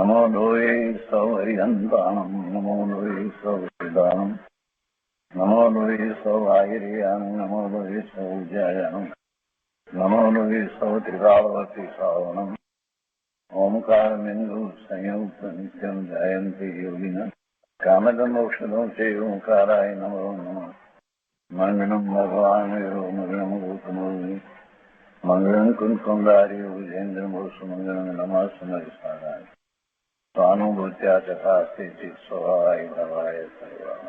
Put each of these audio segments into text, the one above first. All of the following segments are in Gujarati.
नमो लोये सौहरिहन्ताणम् नमो लोये सौहृदानम् नमो लोये सौभागिर्यानम् नमो लोये सौज्यायानम् नमो लोये सौत्रिकावती सावनम् ओंकारमिन्दु संयुक्त नित्यं जयन्ति योगिनः कामदमोक्षदं चैव ओंकाराय नमो नमः मङ्गलं भगवान् मङ्गलं गौतमोऽग्नि मङ्गलं कुन्कुण्डार्यो विजेन्द्रमोसुमङ्गलं नमः सुमरिसाराय स्वानुभूत्या चकास्ते चित् स्वभावाय भवाय सर्वाः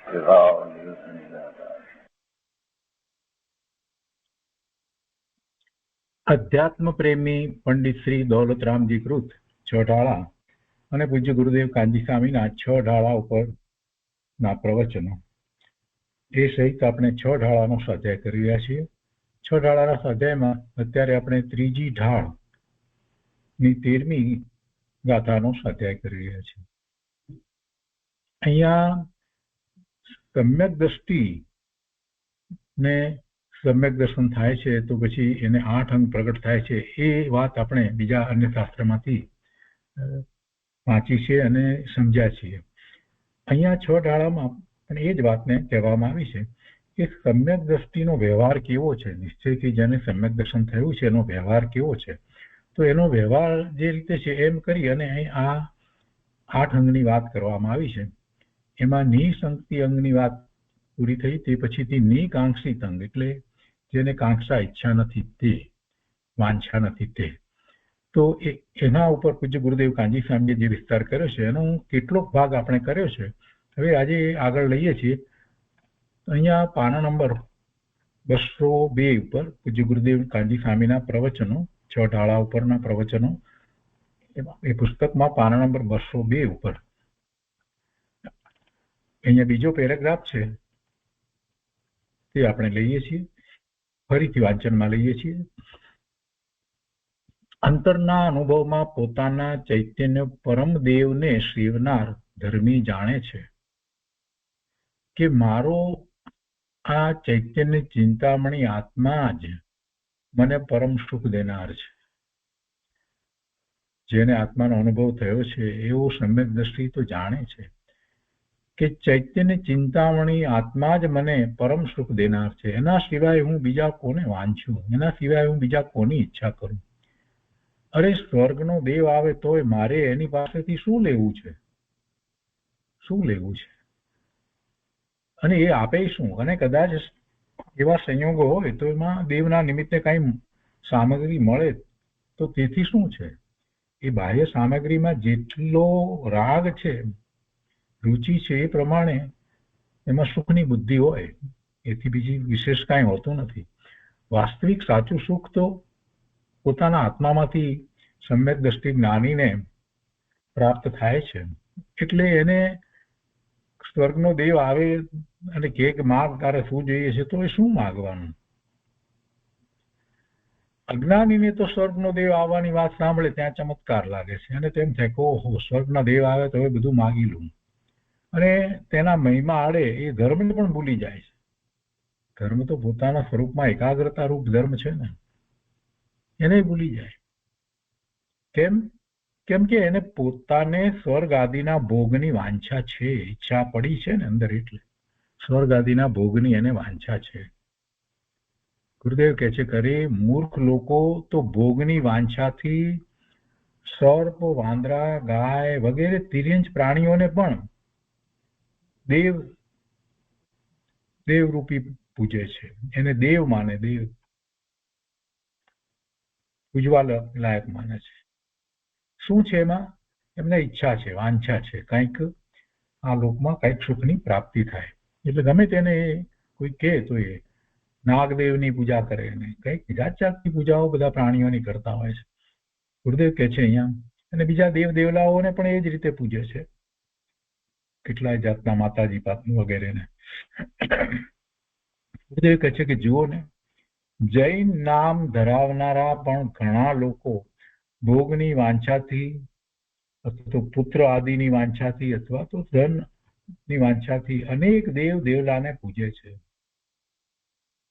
विभाव निराकार। अध्यात्म प्रेमी पंडित श्री दौलतरामजी कृत छोटाळा અને પૂજ્ય ગુરુદેવ કાંજી સ્વામીના 6 ઢાળા ઉપરના પ્રવચનો એ સહિત આપણે 6 ઢાળાનો સ્વાધ્યાય કરી રહ્યા છીએ. 6 ઢાળાના સ્વાધ્યાયમાં અત્યારે આપણે ત્રીજી ઢાળની 13મી ગાથાનો સ્વાધ્યાય કરી રહ્યા છીએ. અહીંયા સમ્યક દ્રષ્ટિ ને સમ્યક દર્શન થાય છે તો પછી એને 8 અંગ પ્રગટ થાય છે એ વાત આપણે બીજા અન્ય શાસ્ત્રમાંથી વાંચી છે અને સમજ્યા છીએ. અહીંયા 6 ઢાળામાં પણ એ જ વાતને કહેવામાં આવી છે કે સમ્યક દ્રષ્ટિનો વ્યવહાર કેવો છે, નિશ્ચયથી જેને સમ્યક દર્શન થયું છે એનો વ્યવહાર કેવો છે. તો એનો વ્યવહાર જે રીતે છે એમ કરી અને અહીં આ 8 અંગની વાત કરવામાં આવી છે. એમાં નિસંકતિ અંગની વાત પૂરી થઈ, તે પછીથી નિકાંક્ષિત અંગ એટલે જેને કાંક્ષા ઈચ્છા નથી તે, વાંછા નથી તે. તો એના ઉપર પૂજ્ય ગુરુદેવ કાંજી સ્વામીએ જે વિસ્તાર કર્યો છે એનો કેટલોક ભાગ આપણે કર્યો છે. હવે આજે આગળ લઈએ છીએ. અહીંયા પાના નંબર 202 ઉપર પૂજ્ય ગુરુદેવ કાંજી સ્વામીના પ્રવચનો 6 ઢાળા ઉપરના પ્રવચનો એ પુસ્તકમાં પાના નંબર 202 ઉપર અહીંયા બીજો પેરેગ્રાફ છે તે આપણે લઈએ છીએ. ફરીથી વાંચનમાં લઈએ છીએ. અંતરના અનુભવમાં પોતાના ચૈતન્ય પરમ દેવને સેવનાર ધર્મી જાણે છે કે મારો આ ચૈતન્ય ચિંતામણી આત્મા જ મને પરમ સુખ દેનાર છે. જેને આત્માનો અનુભવ થયો છે એવો સમ્યક દ્રષ્ટિ તો જાણે છે કે ચૈતન્ય ચિંતામણી આત્મા જ મને પરમ સુખ દેનાર છે. એના સિવાય હું બીજા કોને વાંચું, એના સિવાય હું બીજા કોની ઈચ્છા કરું. અરે સ્વર્ગનો દેવ આવે તોય મારે એની પાસેથી શું લેવું છે, શું લેવું છે, અને એ આપે શું? અને કદાચ એવા સંયોગો હોય તો એમાં દેવના નિમિત્તે કઈ સામગ્રી મળે તો તેથી શું છે? એ બાહ્ય સામગ્રીમાં જેટલો રાગ છે, रुचि છે એ પ્રમાણે એમાં સુખની બુદ્ધિ હોય, એથી બીજી વિશેષ કાંઈ હોતું નથી. વાસ્તવિક સાચું સુખ તો પોતાના આત્મામાંથી સમ્યક દ્રષ્ટિ જ્ઞાનીને પ્રાપ્ત થાય છે. એટલે એને સ્વર્ગનો દેવ આવે અને કે માગ તારે શું જોઈએ છે તો એ શું માગવાનું? અજ્ઞાનીને તો સ્વર્ગનો દેવ આવવાની વાત સાંભળે ત્યાં ચમત્કાર લાગે છે અને તેમ થાય કે ઓહો સ્વર્ગના દેવ આવે તો હવે બધું માગી લઉં. અને તેના મહિમા આડે એ ધર્મને પણ ભૂલી જાય છે. ધર્મ તો પોતાના સ્વરૂપમાં એકાગ્રતા રૂપ ધર્મ છે ને, એને ભૂલી જાય. કેમ કે એને પોતાને સ્વર્ગ આદિના ભોગની વાંછા છે, ઈચ્છા પડી છે ને અંદર, એટલે સ્વર્ગ આદિના ભોગની એને વાંછા છે. ગુરુદેવ કહે છે કરે મૂર્ખ લોકો તો ભોગની વાંછાથી સર્પ, વાંદરા, ગાય વગેરે તિર્યંચ પ્રાણીઓને પણ દેવરૂપી પૂજે છે, એને દેવ માને, દેવ પૂજવા લાયક માને છે. શું છે એમાં? એમને ઈચ્છા છે, વાંછા છે, કંઈક આ લોકમાં કંઈક સુખની પ્રાપ્તિ થાય. એટલે ગમે તેને કોઈ કહે તો એ નાગદેવની પૂજા કરે ને કંઈક જાત જાતની પૂજાઓ બધા પ્રાણીઓની કરતા હોય છે. ગુરુદેવ કહે છે અહીંયા અને બીજા દેવ દેવલાઓને પણ એ જ રીતે પૂજે છે, કેટલાય જાતના માતાજી વગેરેને. ગુરુદેવ કહે છે કે જુઓ ને, જૈન નામ ધરાવનારા પણ ઘણા લોકો ભોગની વાંછાથી અથવા તો પુત્ર આદિની વાંછાથી અથવા તો ધનની વાંછાથી અનેક દેવ દેવલાને પૂજે છે.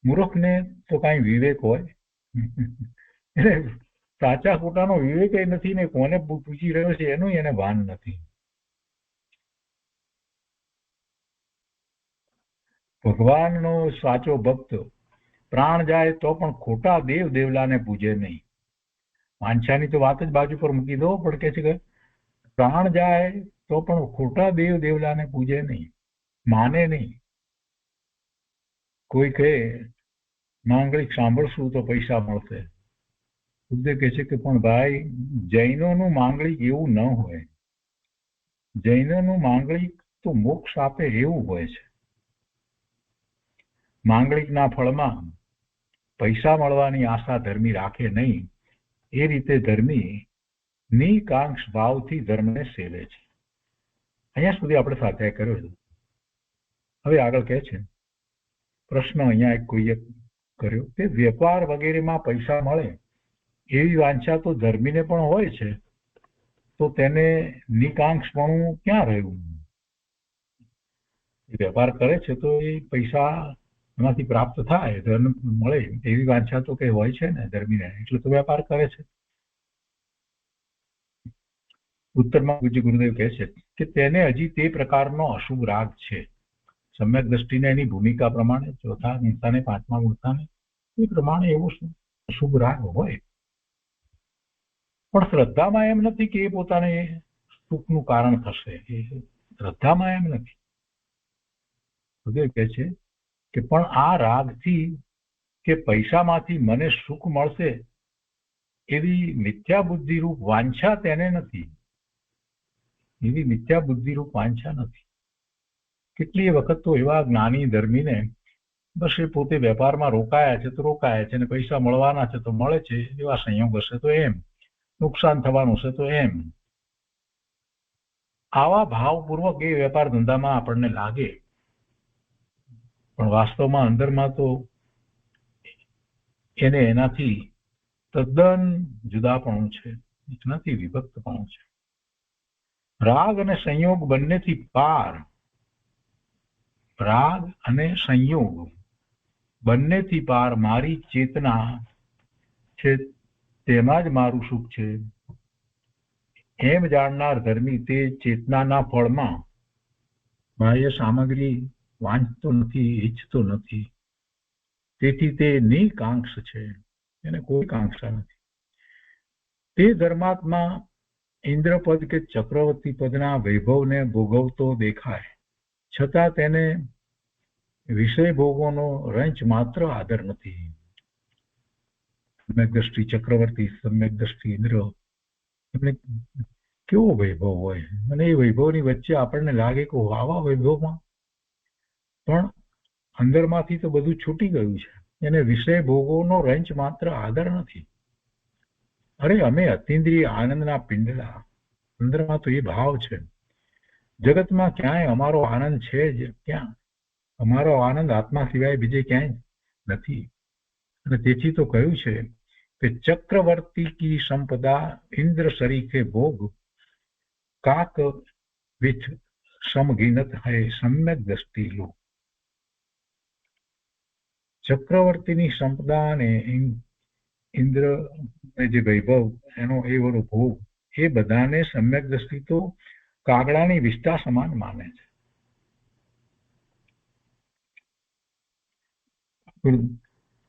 મૂર્ખને તો કાંઈ વિવેક હોય સાચા ખોટાનો વિવેક નથી ને કોને પૂછી રહ્યો છે એનું એને ભાન નથી. ભગવાનનો સાચો ભક્ત પ્રાણ જાય તો પણ ખોટા દેવ દેવલાને પૂજે નહીં. વાંછાની તો વાત જ બાજુ પર મૂકી દો, પણ કે છે કે પ્રાણ જાય તો પણ ખોટા દેવ દેવલાને પૂજે નહીં, માને નહીં. કોઈ કહે માંગલિક સાંભળશું તો પૈસા મળશે. બુદ્ધે કહે છે કે પણ ભાઈ, જૈનોનું માંગલિક એવું ન હોય. જૈનોનું માંગલિક તો મોક્ષ આપે એવું હોય છે. માંગલિકના ફળમાં પૈસા મળવાની આશા ધર્મી રાખે નહીં. એ રીતે ધર્મી નિકાંક્ષ ભાવથી ધર્મને સેવે છે. અહીંયા સુધી આપણે સ્વાધ્યાય કર્યો છે. હવે આગળ કહે છે, પ્રશ્ન અહીંયા કોઈએ કર્યો કે વેપાર વગેરેમાં પૈસા મળે એવી વાંછા તો ધર્મીને પણ હોય છે, તો તેને નિકાંક્ષપણું ક્યાં રહ્યું? વેપાર કરે છે તો એ પૈસા એમાંથી પ્રાપ્ત થાય, ધન મળે એવી વાંછા તો કઈ હોય છે ને ધર્મીને, એટલે તો વેપાર કરે છે. ઉત્તરમાં પૂજ્ય ગુરુદેવ કહે છે કે તેને હજી તે પ્રકારનો અશુભ રાગ છે. સમ્યક દ્રષ્ટિને એની ભૂમિકા પ્રમાણે ચોથા ગુણતાને પાંચમા ગુણતાને એ પ્રમાણે એવો અશુભ રાગ હોય, પણ શ્રદ્ધામાં એમ નથી કે એ પોતાને સુખનું કારણ થશે. એ શ્રદ્ધામાં એમ નથી. ગુરુદેવ કહે છે કે પણ આ રાગથી કે પૈસામાંથી મને સુખ મળશે એવી મિથ્યા બુદ્ધિરૂપ વાંછા તેને નથી. એવી મિથ્યા બુદ્ધિરૂપ વાંછા નથી. કેટલીય વખત તો એવા જ્ઞાની ધર્મીને બસ એ પોતે વેપારમાં રોકાયા છે તો રોકાયા છે, અને પૈસા મળવાના છે તો મળે છે, એવા સંયોગ હશે તો એમ, નુકસાન થવાનું હશે તો એમ, આવા ભાવપૂર્વક એ વેપાર ધંધામાં આપણને લાગે. પણ વાસ્તવમાં અંદરમાં તો એને એનાથી તદ્દન જુદાપણું છે, એનાથી વિભક્તપણું છે. રાગ અને સંયોગ બંનેથી પાર, રાગ અને સંયોગ બંનેથી પાર મારી ચેતના છે, તેમાં જ મારું સુખ છે એમ જાણનાર ધર્મી તે ચેતનાના ફળમાં બાહ્ય સામગ્રી વાંચતો નથી, ઈચ્છતો નથી. તેથી તે નિકાંક્ષ છે, એને કોઈ કાંક્ષા નથી. તે ધર્માત્મા ઇન્દ્રપદ કે ચક્રવર્તી પદના વૈભવને ભોગવતો દેખાય, છતાં તેને વિષય ભોગોનો રંચ માત્ર આદર નથી. સમ્યક દ્રષ્ટિ ચક્રવર્તી, સમ્યક દ્રષ્ટિ ઇન્દ્ર, એમને કેવો વૈભવ હોય, અને એ વૈભવની વચ્ચે આપણને લાગે કે આવા વૈભવમાં પણ અંદરમાંથી તો બધું છૂટી ગયું છે. એને વિષય ભોગોનો રંચ માત્ર આદર નથી. અરે અમે અતિન્દ્રિય આનંદના પિંડલા, અંદરમાં તો એ ભાવ છે. જગતમાં ક્યાંય અમારો આનંદ છે જ ક્યાં? અમારો આનંદ આત્મા સિવાય બીજે ક્યાંય નથી. અને તેથી તો કહ્યું છે કે ચક્રવર્તી કી સંપદા ઇન્દ્ર સરીખે ભોગ, કાક વિથ સમગીનત હૈ સમ્યક દ્રષ્ટિ લો. ચક્રવર્તીની સંપદા અને ઇન્દ્ર જે વૈભવ એનો એ બધો ભોગ, એ બધાને સમ્યક દ્રષ્ટિ તો કાગડાની વિષ્ઠા સમાન માને છે.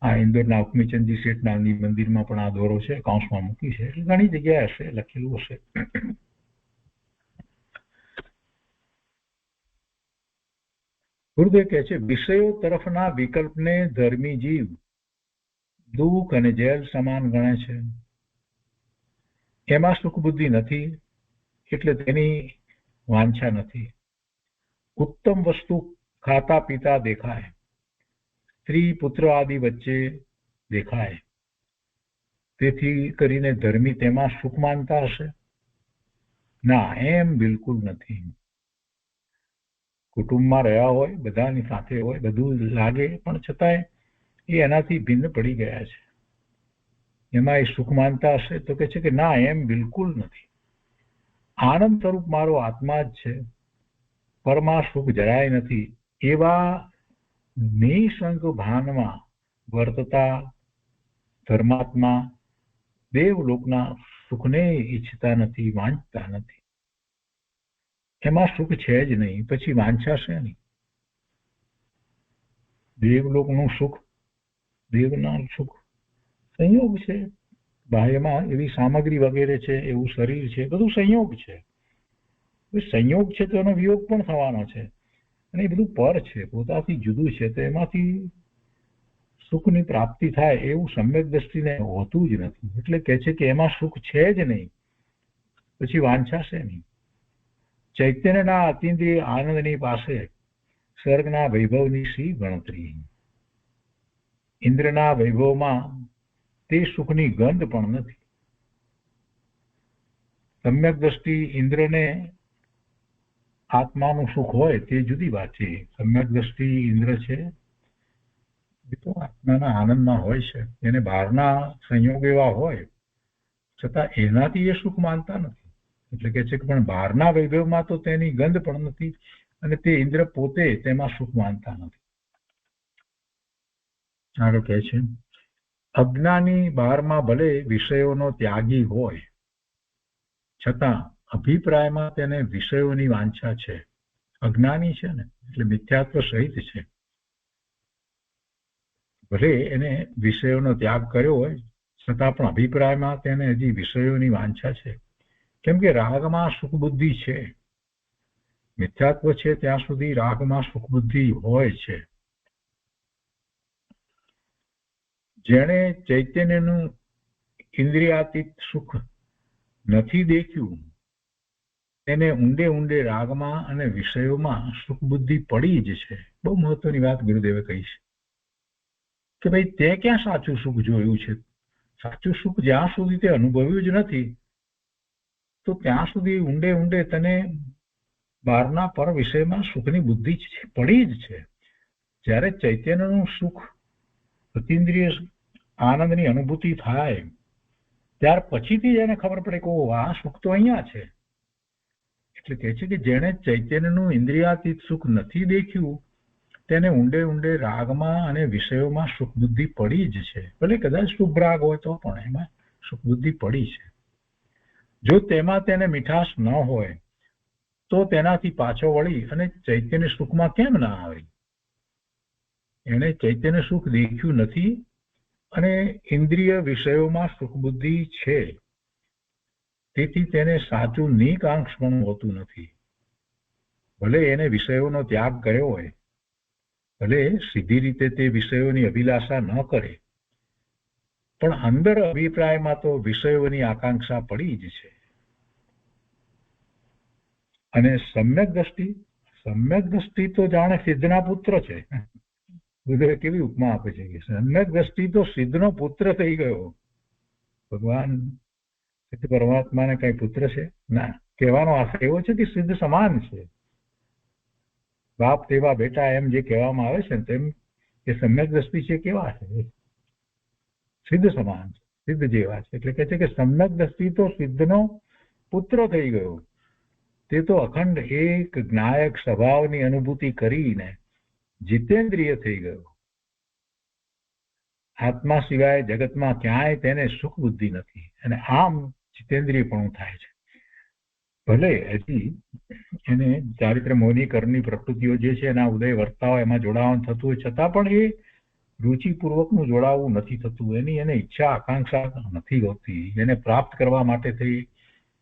આ ઇન્દોરના ઉકમીચંદજી શેઠ નામની મંદિરમાં પણ આ દોરો છે, કૌંસમાં મૂકી છે, એટલે ઘણી જગ્યાએ હશે, લખેલું હશે. ગુરુદેવ કહે છે વિષયો તરફના વિકલ્પને ધર્મી જીવ દુઃખ અને જેલ સમાન ગણે છે. એમાં સુખ બુદ્ધિ નથી, એટલે તેની વાંછા નથી. ઉત્તમ વસ્તુ ખાતા પીતા દેખાય, સ્ત્રી પુત્ર આદિ વચ્ચે દેખાય, તેથી કરીને ધર્મી તેમાં સુખ માનતા હશે? ના, એમ બિલકુલ નથી. કુટુંબમાં રહ્યા હોય, બધાની સાથે હોય, બધું લાગે, પણ છતાંય એ એનાથી ભિન્ન પડી ગયા છે. એમાં એ સુખ માનતા હશે? તો કે છે કે ના, એમ બિલકુલ નથી. આનંદ સ્વરૂપ મારો આત્મા જ છે, પરમાં સુખ જરાય નથી. એવા નિસંગ ભાનમાં વર્તતા ધર્માત્મા દેવલોકના સુખને ઈચ્છતા નથી, વાંચતા નથી. એમાં સુખ છે જ નહીં, પછી વાંછાશે નહીં. દેવલોકનું સુખ, દેવના સુખ સંયોગ છે. બાહ્યમાં એવી સામગ્રી વગેરે છે, એવું શરીર છે, બધું સંયોગ છે. સંયોગ છે તો એનો વિયોગ પણ થવાનો છે, અને એ બધું પર છે, પોતાથી જુદું છે. તો એમાંથી સુખની પ્રાપ્તિ થાય એવું સમ્યક દ્રષ્ટિને હોતું જ નથી. એટલે કે છે કે એમાં સુખ છે જ નહીં, પછી વાંછાશે નહીં. ચૈતન્યના અતિન્દ્રિય આનંદની પાસે સ્વર્ગના વૈભવની શી ગણતરી. ઇન્દ્રના વૈભવમાં તે સુખની ગંધ પણ નથી. સમ્યક દ્રષ્ટિ ઇન્દ્રને આત્માનું સુખ હોય તે જુદી વાત છે. સમ્યક દ્રષ્ટિ ઇન્દ્ર છે એ તો આત્માના આનંદમાં હોય છે. એને બહારના સંયોગ એવા હોય છતાં એનાથી એ સુખ માનતા નથી. એટલે કે છે કે પણ બહારના વૈભવમાં તો તેની ગંધ પણ નથી, અને તે ઇન્દ્ર પોતે તેમાં સુખ માનતા નથી. આગળ કહે છે, અજ્ઞાની બહારમાં ભલે વિષયોનો ત્યાગી હોય છતાં અભિપ્રાયમાં તેને વિષયોની વાંછા છે. અજ્ઞાની છે ને, એટલે મિથ્યાત્વ સહિત છે. ભલે એને વિષયોનો ત્યાગ કર્યો હોય છતાં પણ અભિપ્રાયમાં તેને હજી વિષયોની વાંછા છે. કેમ કે રાગમાં સુખ બુદ્ધિ છે. મિથ્યાત્વ છે ત્યાં સુધી રાગમાં સુખ બુદ્ધિ હોય છે. જેણે ચૈતન્યનું ઇન્દ્રિયાતીત સુખ નથી દેખ્યું તેને ઊંડે ઊંડે રાગમાં અને વિષયોમાં સુખ બુદ્ધિ પડી જ છે. બહુ મહત્વની વાત ગુરુદેવે કહી છે કે ભાઈ તે ક્યાં સાચું સુખ જોયું છે. સાચું સુખ જ્યાં સુધી તે અનુભવ્યું જ નથી તો ત્યાં સુધી ઊંડે ઊંડે તને બહારના પર વિષયમાં સુખની બુદ્ધિ પડી જ છે. જ્યારે ચૈતન્યનું સુખ અતિન્દ્રિય આનંદની અનુભૂતિ થાય ત્યાર પછીથી જ એને ખબર પડે કે આ સુખ તો અહીંયા છે. એટલે કહે છે કે જેણે ચૈતન્યનું ઇન્દ્રિયાતીત સુખ નથી દેખ્યું તેને ઊંડે ઊંડે રાગમાં અને વિષયોમાં સુખ બુદ્ધિ પડી જ છે. ભલે કદાચ શુભ રાગ હોય તો પણ એમાં સુખ બુદ્ધિ પડી છે. જો તેમાં તેને મીઠાશ ન હોય તો તેનાથી પાછો વળી અને ચૈતન્ય સુખમાં કેમ ના આવે. એને ચૈતન્ય સુખ દેખ્યું નથી અને ઇન્દ્રિય વિષયોમાં સુખ બુદ્ધિ છે, તેથી તેને સાચું નિકાંક્ષ પણ હોતું નથી. ભલે એને વિષયોનો ત્યાગ કર્યો હોય, ભલે સીધી રીતે તે વિષયોની અભિલાષા ન કરે, પણ અંદર અભિપ્રાયમાં તો વિષયોની આકાંક્ષા પડી જ છે. અને સમ્યક દ્રષ્ટિ તો જાણે સિદ્ધના પુત્ર છે. ગુરુદેવે કેવી ઉપમા આપે છે કે સમ્યક દ્રષ્ટિ તો સિદ્ધનો પુત્ર થઈ ગયો. ભગવાન પરમાત્માને કઈ પુત્ર છે ના. કહેવાનો અર્થ એવો છે કે સિદ્ધ સમાન છે. બાપ તેવા બેટા એમ જે કહેવામાં આવે છે ને તેમ એ સમ્યક દ્રષ્ટિ છે કેવા છે, સિદ્ધ સમાન છે, સિદ્ધ જેવા છે. એટલે કે છે કે સમ્યક દ્રષ્ટિ તો સિદ્ધનો પુત્ર થઈ ગયો. તે તો અખંડ એક જ્ઞાયક સ્વભાવની અનુભૂતિ કરીને જીતેન્દ્રિય થઈ ગયો. આત્મા સિવાય જગતમાં ક્યાંય તેને સુખ બુદ્ધિ નથી, અને આમ જીતેન્દ્રિયપણું થાય છે. ભલે હજી એને ચારિત્ર મોહની કરની પ્રકૃતિઓ જે છે એના ઉદય વર્તાવ એમાં જોડાવાનું થતું હોય છતાં પણ એ રુચિપૂર્વકનું જોડાવું નથી થતું. એની એને ઈચ્છા આકાંક્ષા નથી હોતી. એને પ્રાપ્ત કરવા માટે થઈ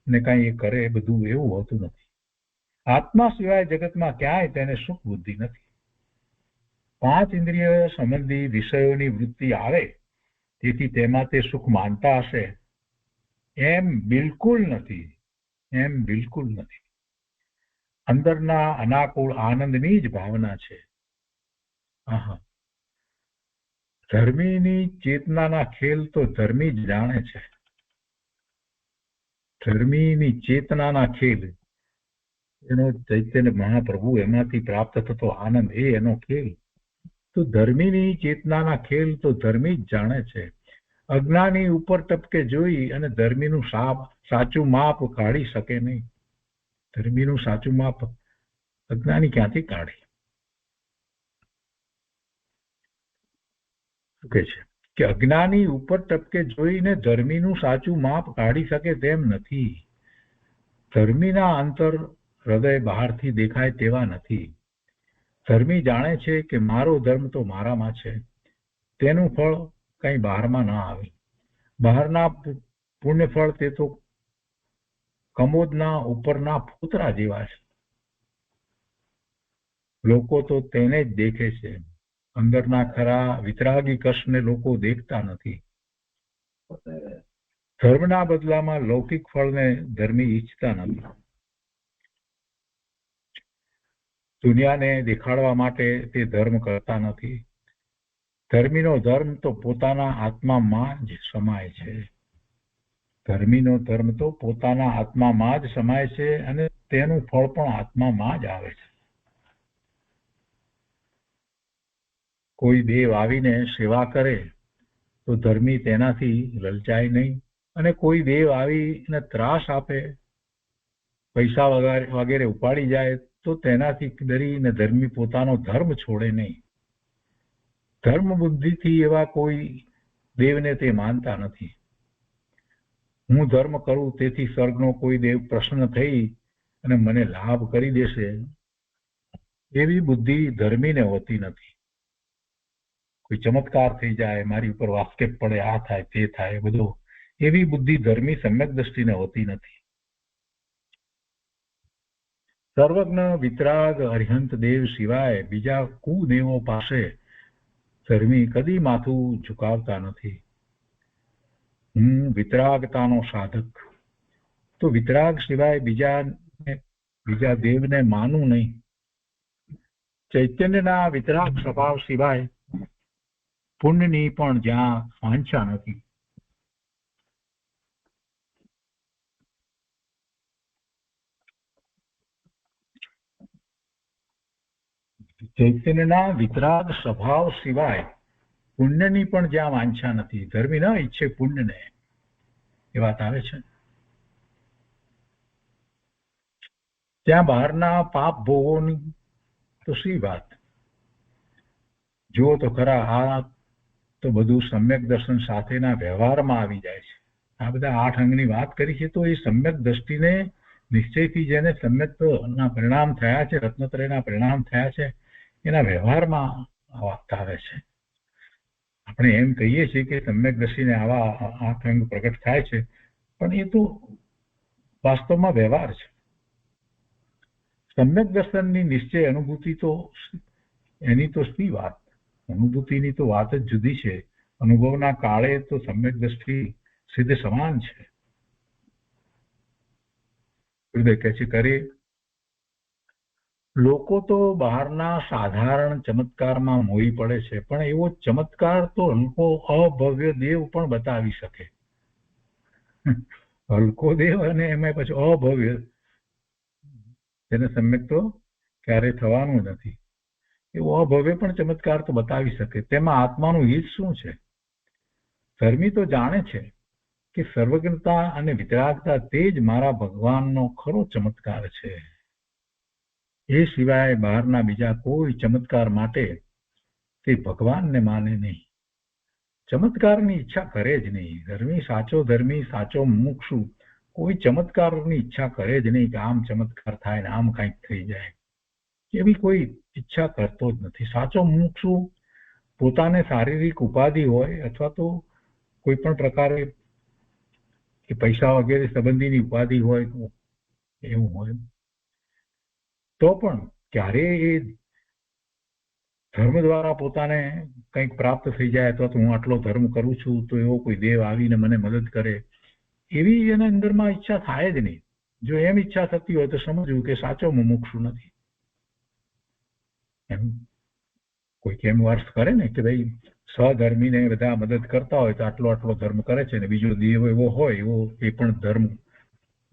ને કાંઈ એ કરે બધું એવું હોતું નથી. આત્મા સિવાય જગતમાં ક્યાંય તેને સુખ બુદ્ધિ નથી. 5 ઇન્દ્રિય સંબંધી વિષયોની વૃત્તિ આવે તેથી તેમાં તે સુખ માનતા હશે એમ બિલકુલ નથી. એમ બિલકુલ નથી. અંદરના અનાકૂળ આનંદની જ ભાવના છે. ધર્મીની ચેતનાના ખેલ તો ધર્મી જ જાણે છે. ધર્મીની ચેતનાના ખેલ એનો ચૈતન્ય મહાપ્રભુ એમાંથી પ્રાપ્ત થતો આનંદ એ એનો ખેલ. તો ધર્મીની ચેતનાના ખેલ તો ધર્મી જ જાણે છે. અજ્ઞાની ઉપર ટપકે જોઈ અને ધર્મીનું સાચું માપ કાઢી શકે નહીં. ધર્મીનું સાચું માપ અજ્ઞાની ક્યાંથી કાઢે. શું કે છે કે અજ્ઞાની ઉપર ટપકે જોઈને ધર્મીનું સાચું માપ કાઢી શકે તેમ નથી. ધર્મીના અંતર હૃદય બહારથી દેખાય તેવા નથી. ધર્મી જાણે છે કે મારો ધર્મ તો મારામાં છે, તેનું ફળ કંઈ બહારમાં ન આવે. બહારના પુણ્ય ફળ તે તો કમોદના ઉપરના ફૂતરા જેવા છે. લોકો તો તેને જ દેખે છે. અંદરના ખરા વિતરાગી કષ્ટને લોકો દેખતા નથી. ધર્મના બદલામાં લૌકિક ફળને ધર્મી ઈચ્છતા નથી. દુનિયાને દેખાડવા માટે તે ધર્મ કરતા નથી. ધર્મીનો ધર્મ તો પોતાના આત્મામાં જ સમાય છે. ધર્મીનો ધર્મ તો પોતાના આત્મામાં જ સમાય છે અને તેનું ફળ પણ આત્મામાં જ આવે છે. કોઈ દેવ આવીને સેવા કરે તો ધર્મી તેનાથી લલચાય નહીં, અને કોઈ દેવ આવીને ત્રાસ આપે, પૈસા વગેરે ઉપાડી જાય તો તેનાથી ડરીને ધર્મી પોતાનો ધર્મ છોડે નહીં. ધર્મ બુદ્ધિથી એવા કોઈ દેવને તે માનતા નથી. હું ધર્મ કરું તેથી સ્વર્ગનો કોઈ દેવ પ્રસન્ન થઈ અને મને લાભ કરી દેશે, એવી બુદ્ધિ ધર્મીને હોતી નથી. કોઈ ચમત્કાર થઈ જાય, મારી ઉપર વાસ્કેપ પડે, આ થાય તે થાય, બધું એવી બુદ્ધિ ધર્મી સમ્યક દ્રષ્ટિને હોતી નથી. સર્વજ્ઞ વિતરાગ અરિહંત દેવ સિવાય બીજા કુદેવો પાસે ધર્મી કદી માથું ઝુકાવતા નથી. હું વિતરાગતાનો સાધક, તો વિતરાગ સિવાય બીજા દેવને માનું નહીં. ચૈતન્યના વિતરાગ સ્વભાવ સિવાય પુણ્યની પણ જ્યાં વાંછા નથી. ચૈતન્યના વિતરાગ સ્વભાવ સિવાય પુણ્યની પણ જ્યાં વાંછા નથી. ધર્મી ન ઈચ્છે પુણ્યને, એ વાત આવે છે. ત્યાં બહારના પાપ ભોગોની તો શી વાત. જુઓ તો ખરા, આ તો બધું સમ્યક દર્શન સાથેના વ્યવહારમાં આવી જાય છે. આ બધા 8 અંગની વાત કરી છે, તો એ સમ્યક દ્રષ્ટિને નિશ્ચયથી જેને સમ્યકના પરિણામ થયા છે, રત્નત્રયના પરિણામ થયા છે, એના વ્યવહારમાં આ વાત આવે છે. આપણે એમ કહીએ છીએ કે સમ્યક દ્રષ્ટિને આવા 8 અંગ પ્રગટ થાય છે, પણ એ તો વાસ્તવમાં વ્યવહાર છે. સમ્યક દર્શનની નિશ્ચય અનુભૂતિ તો એની તો શી વાત. અનુભૂતિની તો વાત જ જુદી છે. અનુભવના કાળે તો સમ્યક દ્રષ્ટિ સીધે સમાન છે. હૃદય કહે છે કરે લોકો તો બહારના સાધારણ ચમત્કારમાં મોહી પડે છે, પણ એવો ચમત્કાર તો હલકો અભવ્ય દેવ પણ બતાવી શકે. હલકો દેવ અને એમાં પછી અભવ્ય, તેને સમ્યક તો ક્યારેય થવાનું નથી. એવો અભવ્ય પણ ચમત્કાર તો બતાવી શકે. તેમાં આત્માનું હિત શું છે? ધર્મી તો જાણે છે કે સર્વજ્ઞતા અને વિતરાગતા તે જ મારા ભગવાનનો ખરો ચમત્કાર છે. એ સિવાય બહારના બીજા કોઈ ચમત્કાર માટે તે ભગવાનને માને નહીં. ચમત્કારની ઈચ્છા કરે જ નહીં. ધર્મી સાચો મુમુક્ષુ કોઈ ચમત્કારની ઈચ્છા કરે જ નહીં કે આમ ચમત્કાર થાય ને આમ કંઈક થઈ જાય, એવી કોઈ ઈચ્છા કરતો જ નથી. સાચો મુમુક્ષુ પોતાને શારીરિક ઉપાધિ હોય અથવા તો કોઈ પણ પ્રકારે કે પૈસા વગેરે સંબંધીની ઉપાધિ હોય, એવું હોય તો પણ ક્યારે એ ધર્મ દ્વારા પોતાને કંઈક પ્રાપ્ત થઈ જાય, અથવા તો હું આટલો ધર્મ કરું છું તો એવો કોઈ દેવ આવીને મને મદદ કરે, એવી એના અંદરમાં ઈચ્છા થાય જ નહીં. જો એમ ઈચ્છા થતી હોય તો સમજવું કે સાચો મુમુક્ષુ નથી. એમ કોઈ કેમ અર્થ કરે ને કે ભાઈ સહધર્મીને બધા મદદ કરતા હોય તો આટલો ધર્મ કરે છે, ને બીજો દેવ એવો હોય, એવો એ પણ ધર્મ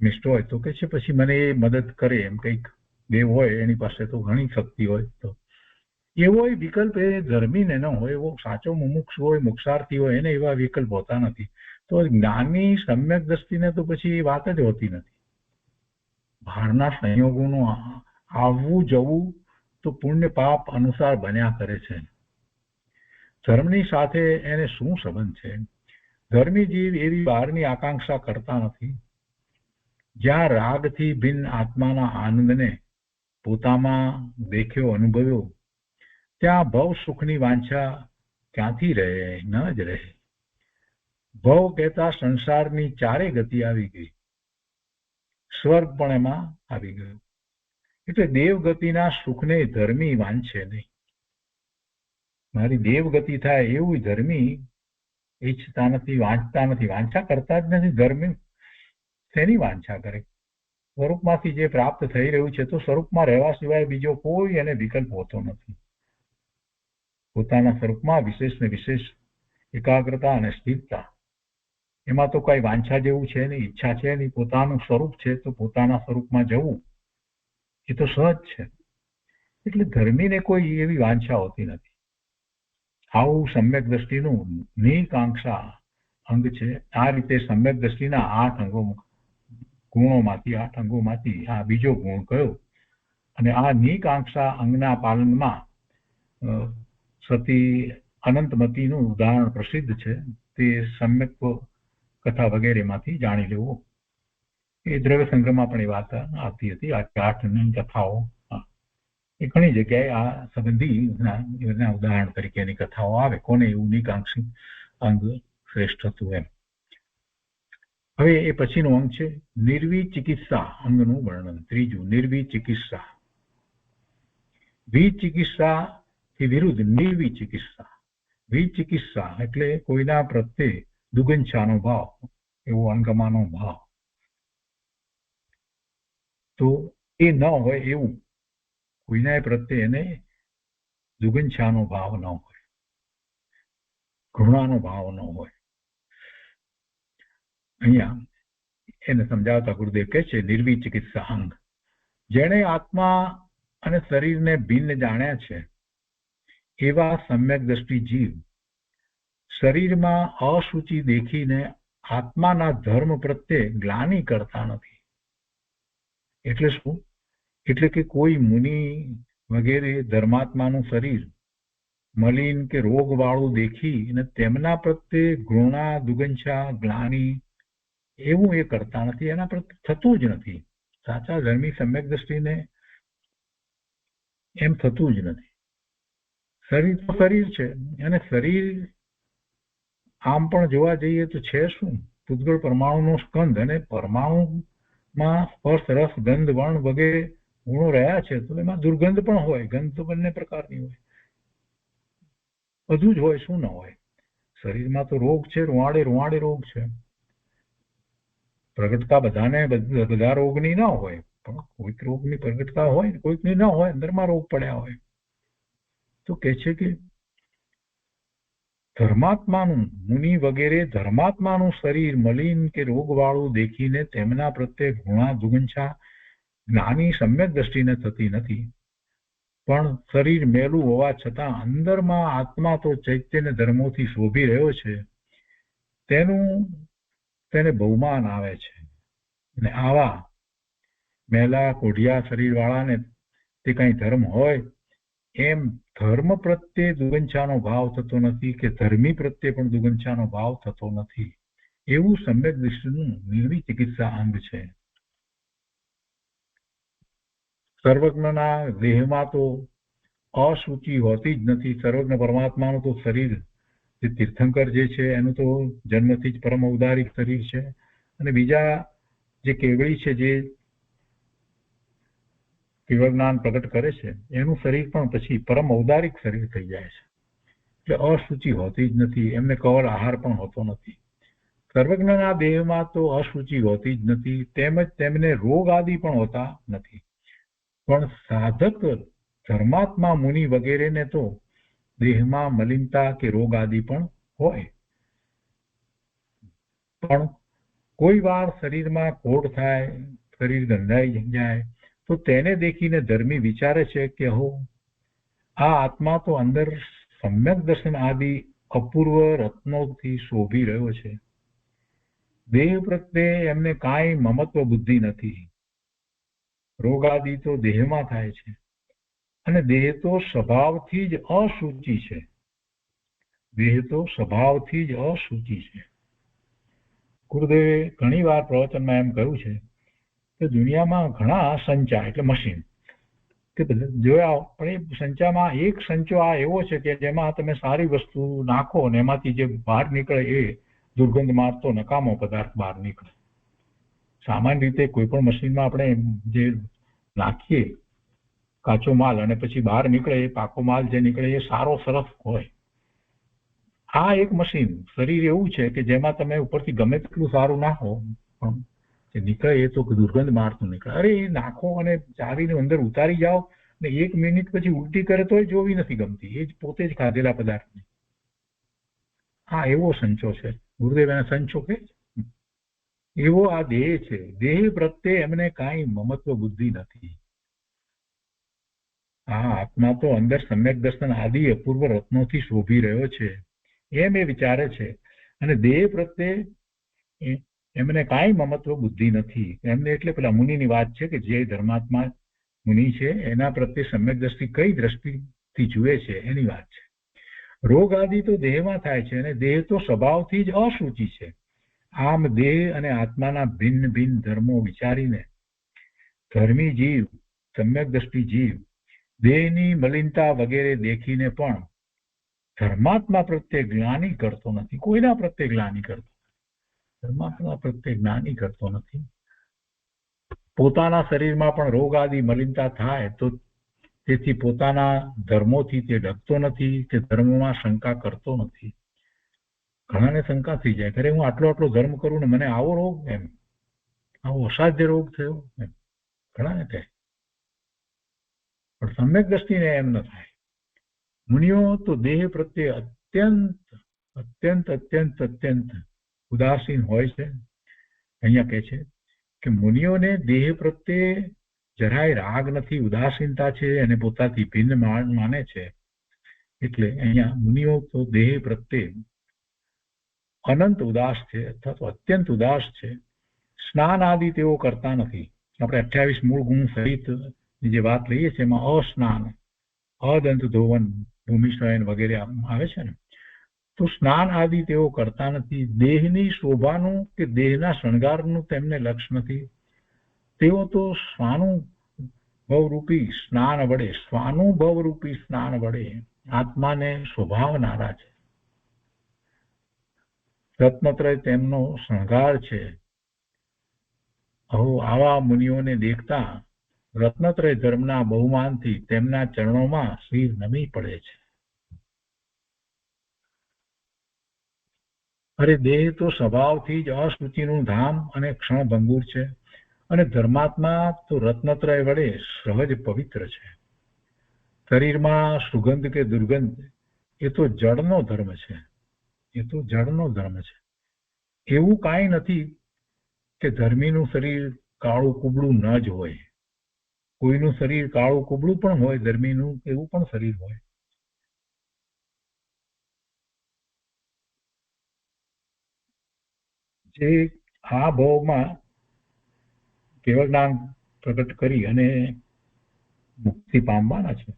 નિષ્ઠ હોય તો કે છે પછી મને એ મદદ કરે, એમ કંઈક દેવ હોય એની પાસે તો ઘણી શક્તિ હોય, તો એવો વિકલ્પ એ ધર્મીને ન હોય. એવો સાચો મુમુક્ષ હોય, મોક્ષાર્થી હોય, એને એવા વિકલ્પ હોતા નથી. તો જ્ઞાનની સમ્યક દ્રષ્ટિને તો પછી એ વાત જ હોતી નથી. બહારના સંયોગોનું આવવું જવું તો પુણ્ય પાપ અનુસાર બન્યા કરે છે. ધર્મની સાથે એને શું સંબંધ છે? ધર્મી જીવ એવી બહારની આકાંક્ષા કરતા નથી. જ્યાં રાગથી ભિન્ન આત્માના આનંદને પોતામાં દેખ્યો અનુભવ્યો, ત્યાં ભવ સુખની વાંછા ક્યાંથી રહે? ન જ રહે. ભવ કહેતા સંસારની ચારે ગતિ આવી ગઈ, સ્વર્ગ પણ એમાં આવી ગયો. એટલે દેવગતિના સુખને ધર્મી વાંચે નહીં. મારી દેવગતિ થાય એવું ધર્મી ઈચ્છતા નથી, વાંચતા નથી, વાંચા કરતા જ નથી. ધર્મી શેની વાંચા કરે? સ્વરૂપમાંથી જે પ્રાપ્ત થઈ રહ્યું છે તો સ્વરૂપમાં રહેવા સિવાય બીજો કોઈ એને વિકલ્પ હોતો નથી. પોતાના સ્વરૂપમાં વિશેષ ને વિશેષ એકાગ્રતા અને સ્થિરતા, એમાં તો કઈ વાંછા જેવું છે નહીં, ઈચ્છા છે નહીં. પોતાનું સ્વરૂપ છે તો પોતાના સ્વરૂપમાં જવું એ તો સહજ છે. એટલે ધર્મીને કોઈ એવી વાંછા હોતી નથી. આવું સમ્યક દ્રષ્ટિનું નિકાંક્ષા અંગ છે. આ રીતે સમ્યક દ્રષ્ટિના 8 અંગોમાંથી આ બીજો ગુણ કયો. અને આ નિકાંક્ષા અંગના પાલનમાં સતી અનંતમતીનું ઉદાહરણ પ્રસિદ્ધ છે. તે સમ્યક કથા વગેરેમાંથી જાણી લેવું. એ દ્રવ્ય સંગ્રહમાં પણ એ વાત આવતી હતી. આ 8 કથાઓ એ ઘણી જગ્યાએ આ સંબંધી ઉદાહરણ તરીકેની કથાઓ આવે. કોને એવું નિકાંક્ષી અંગ શ્રેષ્ઠ હતું એમ. હવે એ પછીનું અંગ છે નિર્વિચિકિત્સા અંગનું વર્ણન. ત્રીજું નિર્વિચિકિત્સા. વિચિકિત્સા થી વિરુદ્ધ નિર્વિચિકિત્સા. વિચિકિત્સા એટલે કોઈના પ્રત્યે દુગંછાનો ભાવ, એવો અંગમાનો ભાવ. તો એ ન હોય એવું, કોઈના પ્રત્યે એને દુગંછાનો ભાવ ન હોય, ઘૃણાનો ભાવ ન હોય. અહીંયા એને સમજાવતા ગુરુદેવ કહે છે નિર્વિચિકિત્સા અંગ. જેણે આત્મા અને શરીરને ભિન્ન જાણ્યા છે એવા સમ્યક દ્રષ્ટિ જીવ શરીરમાં અશુચિ દેખીને આત્માના ધર્મ પ્રત્યે ગ્લાનિ કરતા નથી. એટલે શું? એટલે કે કોઈ મુનિ વગેરે ધર્માત્માનું શરીર મલિન કે રોગવાળું દેખી અને તેમના પ્રત્યે ઘૃણા, દુગંછા, ગ્લાનિ એવું એ કરતા નથી. એના પ્રત્યે થતું જ નથી. સાચા ધર્મી સમ્યક દ્રષ્ટિને એમ થતું જ નથી. શરીર તો શરીર છે, અને શરીર આમ પણ જોવા જઈએ તો છે શું? પૂતગળ પરમાણુનો સ્કંદ, અને પરમાણુમાં સ્પર્શ, રસ, ગંધ, વર્ણ વગેરે ગુણો રહ્યા છે. તો એમાં દુર્ગંધ પણ હોય, ગંધ તો બંને પ્રકારની હોય, બધું જ હોય. શું ન હોય? શરીરમાં તો રોગ છે, રૂવાડે રોગ છે. પ્રગટતા બધા રોગની ન હોય, પણ કોઈક રોગની પ્રગટતા હોય, કોઈકની ન હોય, અંદરમાં રોગ પડ્યા હોય. તો કે છે કે ધર્માત્માનું, મુનિ વગેરે ધર્માત્માનું શરીર મલિન કે રોગવાળું દેખીને તેમના પ્રત્યે ઘૃણા, દુગંછા, જ્ઞાની સમ્યક દ્રષ્ટિને થતી નથી. પણ શરીર મેલું હોવા છતાં અંદરમાં આત્મા તો ચૈતન્ય ધર્મોથી શોભી રહ્યો છે, તેને બહુમાન આવે છે. અને આવા મેલા કોઢિયા શરીર વાળાને તે કઈ ધર્મ હોય એમ ધર્મ પ્રત્યે દુગંછાનો ભાવ થતો નથી, કે ધર્મી પ્રત્યે પણ દુગંછાનો ભાવ થતો નથી. એવું સમ્યક દ્રષ્ટિનું નિર્વિચિકિત્સા અંગ છે. સર્વજ્ઞના દેહમાં તો અશુચિ હોતી જ નથી. સર્વજ્ઞ પરમાત્માનું તો શરીર, જે તીર્થંકર જે છે એનું તો જન્મથી જ પરમ ઔદારિક શરીર છે. અને બીજા જે કેવળી છે, જે કેવળ જ્ઞાન પ્રગટ કરે છે, એનું શરીર પણ પછી પરમ ઔદારિક શરીર થઈ જાય છે. એટલે અશુચિ હોતી જ નથી. એમને કવર આહાર પણ હોતો નથી. સર્વજ્ઞના દેહમાં તો અશુચિ હોતી જ નથી, તેમજ તેમને રોગ આદિ પણ હોતા નથી. પણ સાધક ધર્માત્મા, મુનિ વગેરેને તો દેહમાં મલિનતા કે રોગ આદિ પણ હોય. પણ કોઈ વાર શરીરમાં કોઢ થાય, શરીર ગંધાઈ જાય, તો તેને દેખીને ધર્મી વિચારે છે કે હો, આ આત્મા તો અંદર સમ્યક દર્શન આદિ અપૂર્વ રત્નોથી શોભી રહ્યો છે. દેહ પ્રત્યે એમને કાંઈ મમત્વ બુદ્ધિ નથી. રોગાદિ તો દેહમાં થાય છે, અને દેહ તો સ્વભાવથી જ અશુચિ છે. દેહ તો સ્વભાવથી જ અશુચિ છે. ગુરુદેવે ઘણી વાર પ્રવચનમાં એમ કહ્યું છે કે દુનિયામાં ઘણા સંચા એટલે મશીન કે જોયા, પણ એ સંચામાં એક સંચો આ એવો છે કે જેમાં તમે સારી વસ્તુ નાખો અને એમાંથી જે બહાર નીકળે એ દુર્ગંધ મારતો નકામો પદાર્થ બહાર નીકળે. સામાન્ય રીતે કોઈ પણ મશીનમાં આપણે જે નાખીએ કાચો માલ અને પછી બહાર નીકળે એ પાકો માલ જે નીકળે એ સારો સરસ હોય. આ એક મશીન શરીર એવું છે કે જેમાં તમે ઉપરથી ગમે તેટલું સારું નાખો પણ જે નીકળે એ તો દુર્ગંધ મારતું નીકળે. અરે એ નાખો અને ચાવીને અંદર ઉતારી જાઓ ને 1 મિનિટ પછી ઉલટી કરે તોય જોવી નથી ગમતી, એ જ પોતે જ ખાધેલા પદાર્થની. આ એવો સંચો છે. ગુરુદેવ એને સંચો કે એવો આ દેહ છે. દેહ પ્રત્યે એમને કાંઈ મમત્વ બુદ્ધિ નથી. આ આત્મા તો અંદર સમ્યક દર્શન આદિ અપૂર્વ રત્નોથી શોભી રહ્યો છે એમ એ વિચારે છે, અને દેહ પ્રત્યે એમને કાંઈ મમત્વ બુદ્ધિ નથી. એમને એટલે પેલા મુનિની વાત છે કે જે ધર્માત્મા મુનિ છે એના પ્રત્યે સમ્યક દ્રષ્ટિ કઈ દ્રષ્ટિથી જુએ છે એની વાત છે. રોગ આદિ તો દેહમાં થાય છે અને દેહ તો સ્વભાવથી જ અશુચિ છે. આમ દેહ અને આત્માના ભિન્ન ભિન્ન ધર્મો વિચારીને ધર્મી જીવ, સમ્યક દ્રષ્ટિ જીવ દેહની મલિનતા વગેરે દેખીને પણ ધર્માત્મા પ્રત્યે જ્ઞાની કરતો નથી. કોઈના પ્રત્યે જ્ઞાની કરતો, ધર્માત્મા પ્રત્યે જ્ઞાની કરતો નથી. પોતાના શરીરમાં પણ રોગ આદિ મલિનતા થાય તો તેથી પોતાના ધર્મોથી તે ડરતો નથી કે ધર્મમાં શંકા કરતો નથી. ઘણાને શંકા થઈ જાય, ખરે હું આટલો ધર્મ કરું ને મને આવો રોગ, એમ આવો અસાધ્ય રોગ થયો, એમ ઘણાને કહે. પણ સમ્યક દ્રષ્ટિને એમ ન થાય. મુનિઓ તો દેહ પ્રત્યે અત્યંત ઉદાસીન હોય છે. અહીંયા કહે છે કે મુનિઓને દેહ પ્રત્યે જરાય રાગ નથી, ઉદાસીનતા છે અને પોતાથી ભિન્ન માને છે. એટલે અહીંયા મુનિઓ તો દેહ પ્રત્યે અનંત ઉદાસ છે અથવા તો અત્યંત ઉદાસ છે. સ્નાન આદિ તેઓ કરતા નથી. આપણે 28 મૂળ ગુણ સહિતની જે વાત લઈએ છીએ એમાં અસ્નાન, અદંત ધોવન, ભૂમિશયન વગેરે આવે છે ને, તો સ્નાન આદિ તેઓ કરતા નથી. દેહની શોભાનું કે દેહના શણગારનું તેમને લક્ષ્ય નથી. તેઓ તો સ્વાનુભવરૂપી સ્નાન વડે આત્માને શોભાવનારા છે. રત્નત્રય તેમનો શણગાર છે. આવા મુનિઓને દેખતા રત્નત્રય ધર્મના બહુમાનથી તેમના ચરણોમાં શિર નમી પડે છે. અરે દેહ તો સ્વભાવથી જ અશુચિનું ધામ અને ક્ષણભંગુર છે, અને ધર્માત્મા તો રત્નત્રય વડે સહજ પવિત્ર છે. શરીરમાં સુગંધ કે દુર્ગંધ એ તો જળનો ધર્મ છે. એવું કાંઈ નથી કે ધર્મીનું શરીર કાળું કુબળું ન જ હોય. કોઈનું શરીર કાળું કુબળું પણ હોય, ધર્મીનું એવું પણ શરીર હોય. જે આ ભાવમાં કેવળ જ્ઞાન પ્રગટ કરી અને મુક્તિ પામવાના છે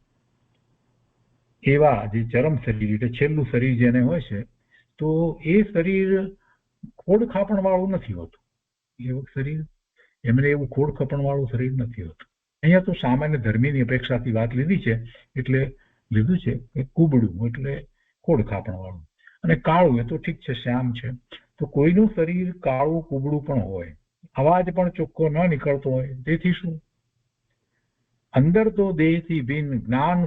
એવા જે ચરમ શરીર એટલે છેલ્લું શરીર જેને હોય છે, તો એ શરીર ખોડ ખાપણ વાળું નથી હોતું. એવું શરીર એમને એવું ખોડ ખાપણ વાળું શરીર નથી હોતું. અહીંયા તો સામાન્ય ધર્મીની અપેક્ષાથી વાત લીધી છે એટલે લીધું છે કે કુબડું એટલે ખોડ ખાપણ વાળું, અને કાળું એ તો ઠીક છે, શ્યામ છે. તો કોઈનું શરીર કાળું કુબડું પણ હોય, અવાજ પણ ચોખ્ખો ન નીકળતો હોય, તેથી શું અંદર તો દેહથી ભિન્ન જ્ઞાન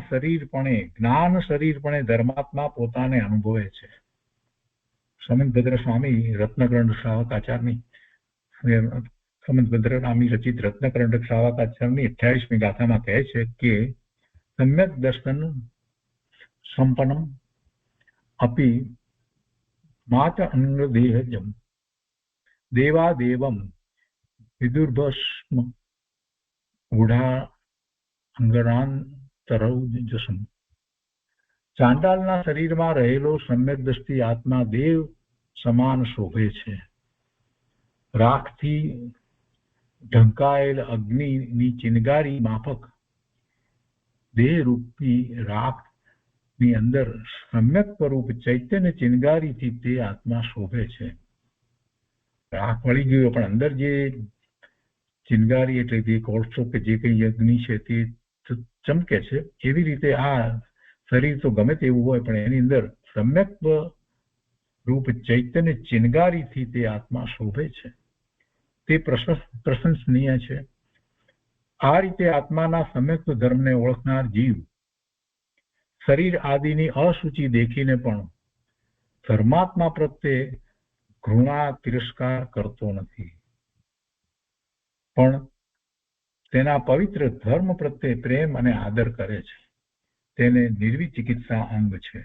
શરીરપણે ધર્માત્મા પોતાને અનુભવે છે. સમંતભદ્ર સ્વામી રત્નકરંડ શ્રાવકાચાર્યની સમંતભદ્ર નામી રચિત રત્નકરંડ શ્રાવકાચાર્યની 28મી ગાથામાં કહે છે કે સમ્યક દર્શન સંપન્નમ અપી માત અંગ દેહજમ દેવાદેવમ વિદુર્ભસ્મ ગુઢા અંગરાંતરૌજસમ. ચાંડાલના શરીરમાં રહેલો સમ્યક દ્રષ્ટિ આત્મા દેવ સમાન શોભે છે. રાખથી ઢંકાયેલ અગ્નિની ચિનગારી માફક દેહરૂપી રાખ ની અંદર સમ્યક સ્વરૂપ ચૈતન્ય ચિનગારીથી તે આત્મા શોભે છે. આંખ વળી ગયું પણ અંદર જે ચિનગારી એટલે જે કોળસો કે જે કઈ અગ્નિ છે તે ચમકે છે. એવી રીતે આ શરીર તો ગમે તેવું હોય પણ એની અંદર સમ્યક રૂપ ચૈતન્ય ચિનગારીથી તે આત્મા શોભે છે. તે પ્રશંસનીય છે. આ રીતે આત્માના સમ્યક ધર્મને ઓળખનાર જીવ શરીર આદિની અશુચિ દેખીને પણ ધર્માત્મા પ્રત્યે ઘૃણા તિરસ્કાર કરતો નથી, પણ તેના પવિત્ર ધર્મ પ્રત્યે પ્રેમ અને આદર કરે છે. તેને નિર્વિચિકિત્સા અંગ છે.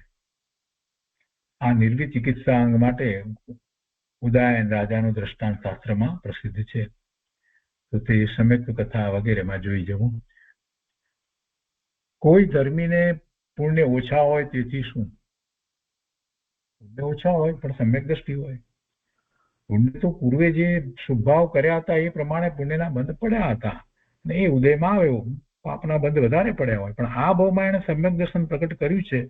આ નિર્વિચિકિત્સા અંગ માટે ઉદયન રાજાનું દ્રષ્ટાંત શાસ્ત્રમાં પ્રસિદ્ધ છે. તો તે સમ્યક કથા વગેરેમાં જોઈ જવું. કોઈ ધર્મીને પુણ્ય ઓછા હોય તેથી શું? પુણ્ય ઓછા હોય પણ સમ્યક દ્રષ્ટિ હોય. પુણ્ય તો પૂર્વે જે શુભભાવ કર્યા હતા એ પ્રમાણે પુણ્યના બંધ પડ્યા હતા અને એ ઉદયમાં આવ્યો. પાપના બંધ વધારે પડ્યા હોય પણ આ ભાવમાં એને સમ્યક દર્શન પ્રકટ કર્યું છે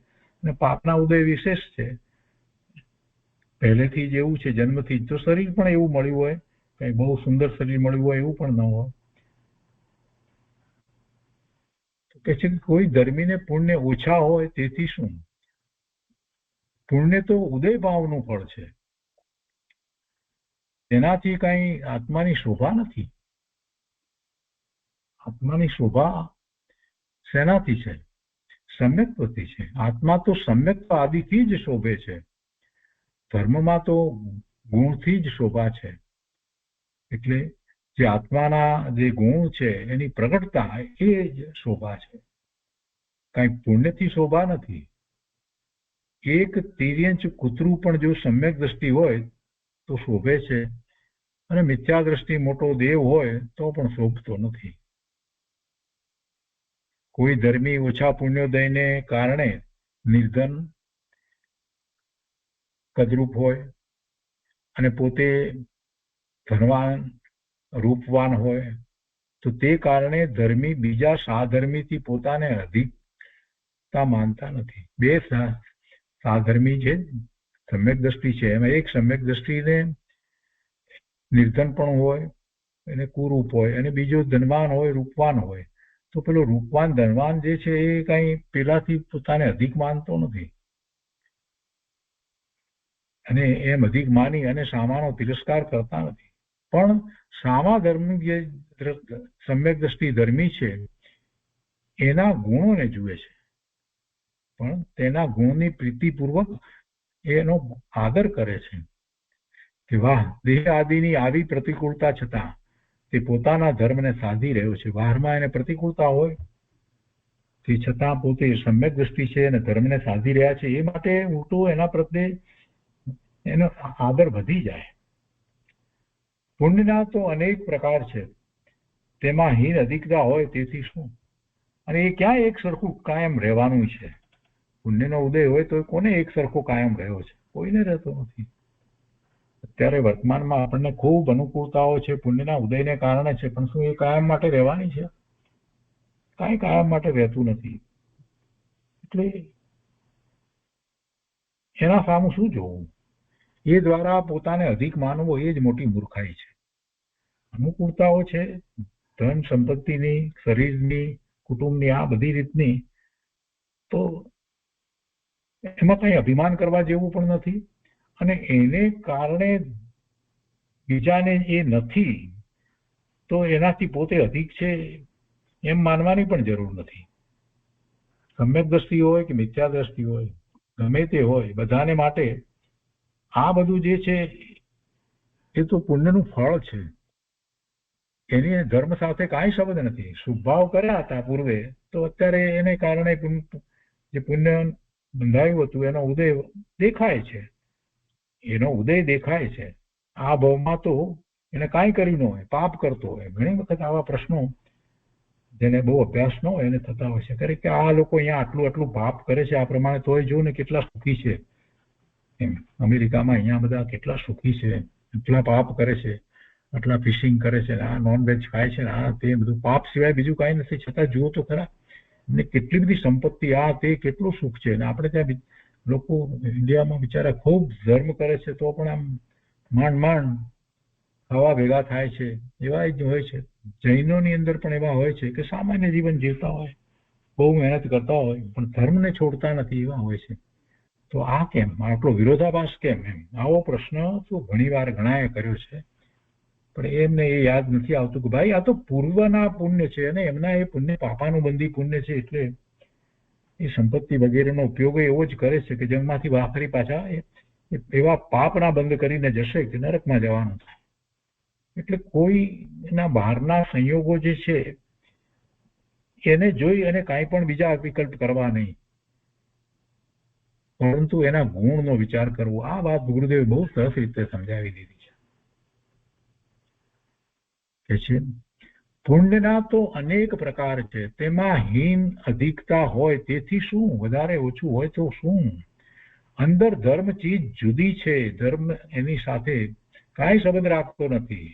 અને પાપના ઉદય વિશેષ છે. પહેલેથી જ એવું છે, જન્મથી જ. તો શરીર પણ એવું મળ્યું હોય, કઈ બહુ સુંદર શરીર મળ્યું હોય એવું પણ ન હોય. કે છે કોઈ ધર્મીને પુણ્ય ઓછા હોય તેથી શું? પુણ્ય તો ઉદય ભાવનું ફળ છે. તેનાથી કઈ આત્માની શોભા નથી. આત્માની શોભા શેનાથી છે? સમ્યકત્વથી છે. આત્મા તો સમ્યક્ત આદિથી જ શોભે છે. ધર્મમાં તો ગુણથી જ શોભા છે. એટલે જે આત્માના જે ગુણ છે એની પ્રગટતા એ જ શોભા છે. કઈ પુણ્યથી શોભા નથી. એક તિર્યંચ કૂતરું પણ જો સમ્યક દ્રષ્ટિ હોય તો શોભે છે અને મિથ્યા દ્રષ્ટિ મોટો દેવ હોય તો પણ શોભતો નથી. કોઈ ધર્મી ઓછા પુણ્યોદયને કારણે નિર્ધન કદરૂપ હોય અને પોતે ધનવાન રૂપવાન હોય તો તે કારણે ધર્મી બીજા સાધર્મીથી પોતાને અધિકતા માનતા નથી. બે સાધર્મી છે, સમ્યક દ્રષ્ટિ છે, એમાં એક સમ્યક દ્રષ્ટિને નિર્ધન પણ હોય એને કુરૂપ હોય અને બીજો ધનવાન હોય રૂપવાન હોય તો પેલો રૂપવાન ધનવાન જે છે એ કઈ પેલાથી પોતાને અધિક માનતો નથી અને એમ અધિક માની અને સામાનો તિરસ્કાર કરતા નથી. પણ સામા ધર્મી જે સમ્યક દ્રષ્ટિ ધર્મી છે એના ગુણોને જુએ છે પણ તેના ગુણની પ્રીતિપૂર્વક એનો આદર કરે છે કે વાહ, દેહ આદિની આવી પ્રતિકૂળતા છતાં તે પોતાના ધર્મને સાધી રહ્યો છે. બહારમાં એને પ્રતિકૂળતા હોય તે છતાં પોતે સમ્યક દ્રષ્ટિ છે અને ધર્મને સાધી રહ્યા છે. એ માટે ઉલટો એના પ્રત્યે એનો આદર વધી જાય. પુણ્યના તો અનેક પ્રકાર છે, તેમાં હીન અધિકતા હોય તેથી શું? અને એ ક્યાં એક સરખું કાયમ રહેવાનું છે? પુણ્યનો ઉદય હોય તો કોને એક સરખો કાયમ રહ્યો છે? કોઈને રહેતો નથી. અત્યારે વર્તમાનમાં આપણને ખૂબ અનુકૂળતાઓ છે પુણ્યના ઉદયને કારણે છે, પણ શું એ કાયમ માટે રહેવાની છે? કાંઈ કાયમ માટે રહેતું નથી. એટલે એના સામું શું જોવું? એ દ્વારા પોતાને અધિક માનવો એ જ મોટી મૂર્ખાઈ છે. અનુકૂળતાઓ છે ધન સંપત્તિની, શરીરની, કુટુંબની, આ બધી રીતની, તો એમાં કઈ અભિમાન કરવા જેવું પણ નથી અને એને કારણે બીજાને એ નથી તો એનાથી પોતે અધિક છે એમ માનવાની પણ જરૂર નથી. સમ્યક દ્રષ્ટિ હોય કે મિથ્યા દ્રષ્ટિ હોય, ગમે તે હોય, બધાને માટે આ બધું જે છે એ તો પુણ્યનું ફળ છે. એની ધર્મ સાથે કાંઈ સંબંધ નથી. શુભભાવ કર્યા હતા પૂર્વે તો અત્યારે એને કારણે જે પુણ્ય બંધાયું હતું એનો ઉદય દેખાય છે. એનો ઉદય દેખાય છે. આ ભાવમાં તો એને કાંઈ કરી ન હોય, પાપ કરતો હોય. ઘણી વખત આવા પ્રશ્નો જેને બહુ અભ્યાસ ન હોય એને થતા હોય છે. ખરે કે આ લોકો અહીંયા આટલું આટલું પાપ કરે છે આ પ્રમાણે તોય જો ને કેટલા સુખી છે. એમ અમેરિકામાં અહીંયા બધા કેટલા સુખી છે, એટલા પાપ કરે છે, આટલા ફિશિંગ કરે છે, આ નોનવેજ ખાય છે, આ તે બધું પાપ સિવાય બીજું કાંઈ નથી. છતાં જુઓ તો ખરા ને કેટલી બધી સંપત્તિ, આ તે કેટલું સુખ છે. અને આપણે ત્યાં લોકો ઇન્ડિયામાં બિચારા ખૂબ ધર્મ કરે છે તો પણ આમ માંડ માંડ ખાવા ભેગા થાય છે. એવા જ હોય છે. જૈનોની અંદર પણ એવા હોય છે કે સામાન્ય જીવન જીવતા હોય, બહુ મહેનત કરતા હોય, પણ ધર્મને છોડતા નથી, એવા હોય છે. તો આ કેમ, આટલો વિરોધાભાસ કેમ? એમ આવો પ્રશ્ન તો ઘણીવાર ઘણાએ કર્યો છે, પણ એમને એ યાદ નથી આવતું કે ભાઈ આ તો પૂર્વના પુણ્ય છે, અને એમના એ પુણ્ય પાપાનુબંધી પુણ્ય છે, એટલે એ સંપત્તિ વગેરેનો ઉપયોગ એવો જ કરે છે કે જેમાંથી વાપરી પાછા એવા પાપના બંધ કરીને જશે કે નરકમાં જવાનું. એટલે કોઈ એના બહારના સંયોગો જે છે એને જોઈ અને કાંઈ પણ બીજા વિકલ્પ કરવા નહીં, પરંતુ એના ગુણનો વિચાર કરવો. આ વાત ગુરુદેવે બહુ સરસ રીતે સમજાવી દીધી છે. પુણ્યના તો અનેક પ્રકાર છે, તેમાં હીન અધિકતા હોય તેથી શું, વધારે ઓછું હોય તો શું? અંદર ધર્મ ચીજ જુદી છે, ધર્મ એની સાથે કાંઈ સંબંધ રાખતો નથી.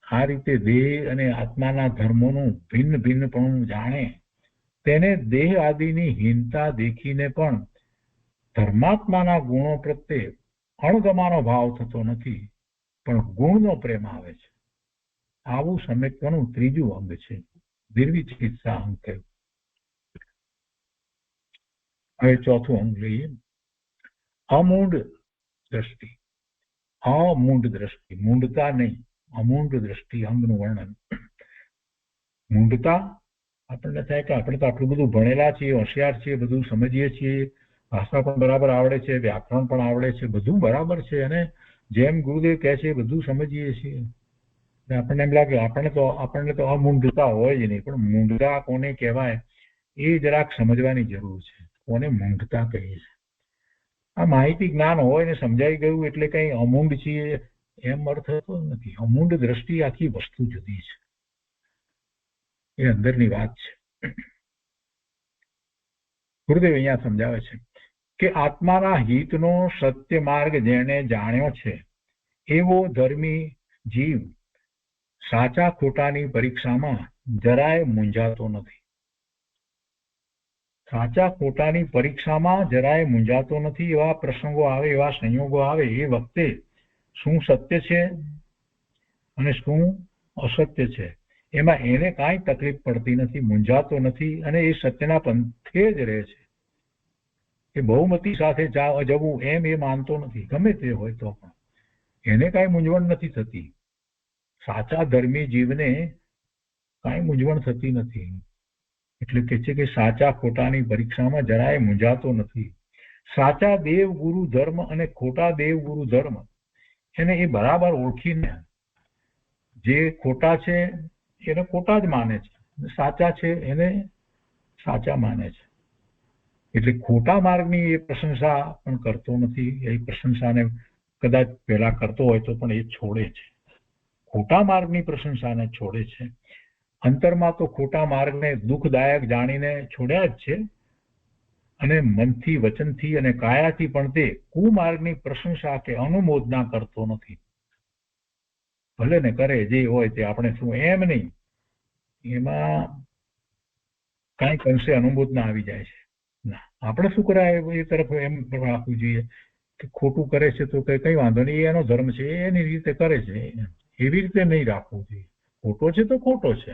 આ રીતે દેહ અને આત્માના ધર્મોનું ભિન્ન ભિન્નપણું જાણે તેને દેહ આદિની હીનતા દેખીને પણ ધર્માત્માના ગુણો પ્રત્યે અણગમાનો ભાવ થતો નથી, પણ ગુણનો પ્રેમ આવે છે. આવું સમ્યક્તનું ત્રીજું અંગ છે, નિર્વિચિકિત્સા અંગ કહ્યું. હવે ચોથું અંગ લઈએ, અમૂઢ દ્રષ્ટિ. અમૂઢ દ્રષ્ટિ, મૂંઢતા નહીં, અમૂઢ દ્રષ્ટિ અંગનું વર્ણન. મૂંઢતા આપણને થાય કે આપણે તો આટલું બધું ભણેલા છીએ, હોશિયાર છીએ, બધું સમજીએ છીએ, ભાષા પણ બરાબર આવડે છે, વ્યાકરણ પણ આવડે છે, બધું બરાબર છે, અને જેમ ગુરુદેવ કહે છે બધું સમજીએ છીએ. આપણને એમ લાગે આપણને તો અમૂંઢતા હોય જ નહીં, પણ મૂંઢતા કોને કહેવાય એ જરાક સમજવાની જરૂર છે. કોને મૂંઢતા કહીએ છીએ? આ માહિતી જ્ઞાન હોય ને સમજાઈ ગયું એટલે કઈ અમૂંઢ છીએ એમ અર્થ થતો નથી. અમૂંઢ દ્રષ્ટિ આખી વસ્તુ જુદી છે, એ અંદરની વાત છે. ગુરુદેવ અહીંયા સમજાવે છે કે આત્માના હિતનો સત્ય માર્ગ જેણે જાણ્યો છે એવો ધર્મી જીવ સાચા ખોટાની પરીક્ષામાં જરાય મૂંઝાતો નથી. સાચા ખોટાની પરીક્ષામાં જરાય મૂંઝાતો નથી. એવા પ્રસંગો આવે, એવા સંયોગો આવે, એ વખતે શું સત્ય છે અને શું અસત્ય છે એમાં એને કાંઈ તકલીફ પડતી નથી, મૂંઝાતો નથી, અને એ સત્યના પંથે જ રહે છે. એ બહુમતી સાથે જવું એમ એ માનતો નથી, ગમે તે હોય તો પણ એને કાંઈ મૂંઝવણ નથી થતી. સાચા ધર્મી જીવને કાંઈ મૂંઝવણ થતી નથી. એટલે કે છે કે સાચા ખોટાની પરીક્ષામાં જરાય મૂંઝાતો નથી. સાચા દેવ ગુરુ ધર્મ અને ખોટા દેવ ગુરુ ધર્મ એને એ બરાબર ઓળખીને જે ખોટા છે એને ખોટા જ માને છે, સાચા છે એને સાચા માને છે. એટલે ખોટા માર્ગની એ પ્રશંસા પણ કરતો નથી. એ પ્રશંસાને કદાચ પહેલા કરતો હોય તો પણ એ છોડે છે, ખોટા માર્ગની પ્રશંસાને છોડે છે. અંતરમાં તો ખોટા માર્ગને દુઃખદાયક જાણીને છોડ્યા જ છે, અને મનથી, વચનથી અને કાયાથી પણ તે કુમાર્ગની પ્રશંસા કે અનુમોદના કરતો નથી. ભલે ને કરે જે હોય તે, આપણે શું એમ નહીં, એમાં કાંઈક અંશે અનુમોદના આવી જાય છે. ના, આપણે શું કરાય એ તરફ એમ રાખવું જોઈએ કે ખોટું કરે છે તો કઈ વાંધો નહીં, એનો ધર્મ છે, એની રીતે કરે છે, એવી રીતે નહીં રાખવું જોઈએ. ખોટો છે તો ખોટો છે,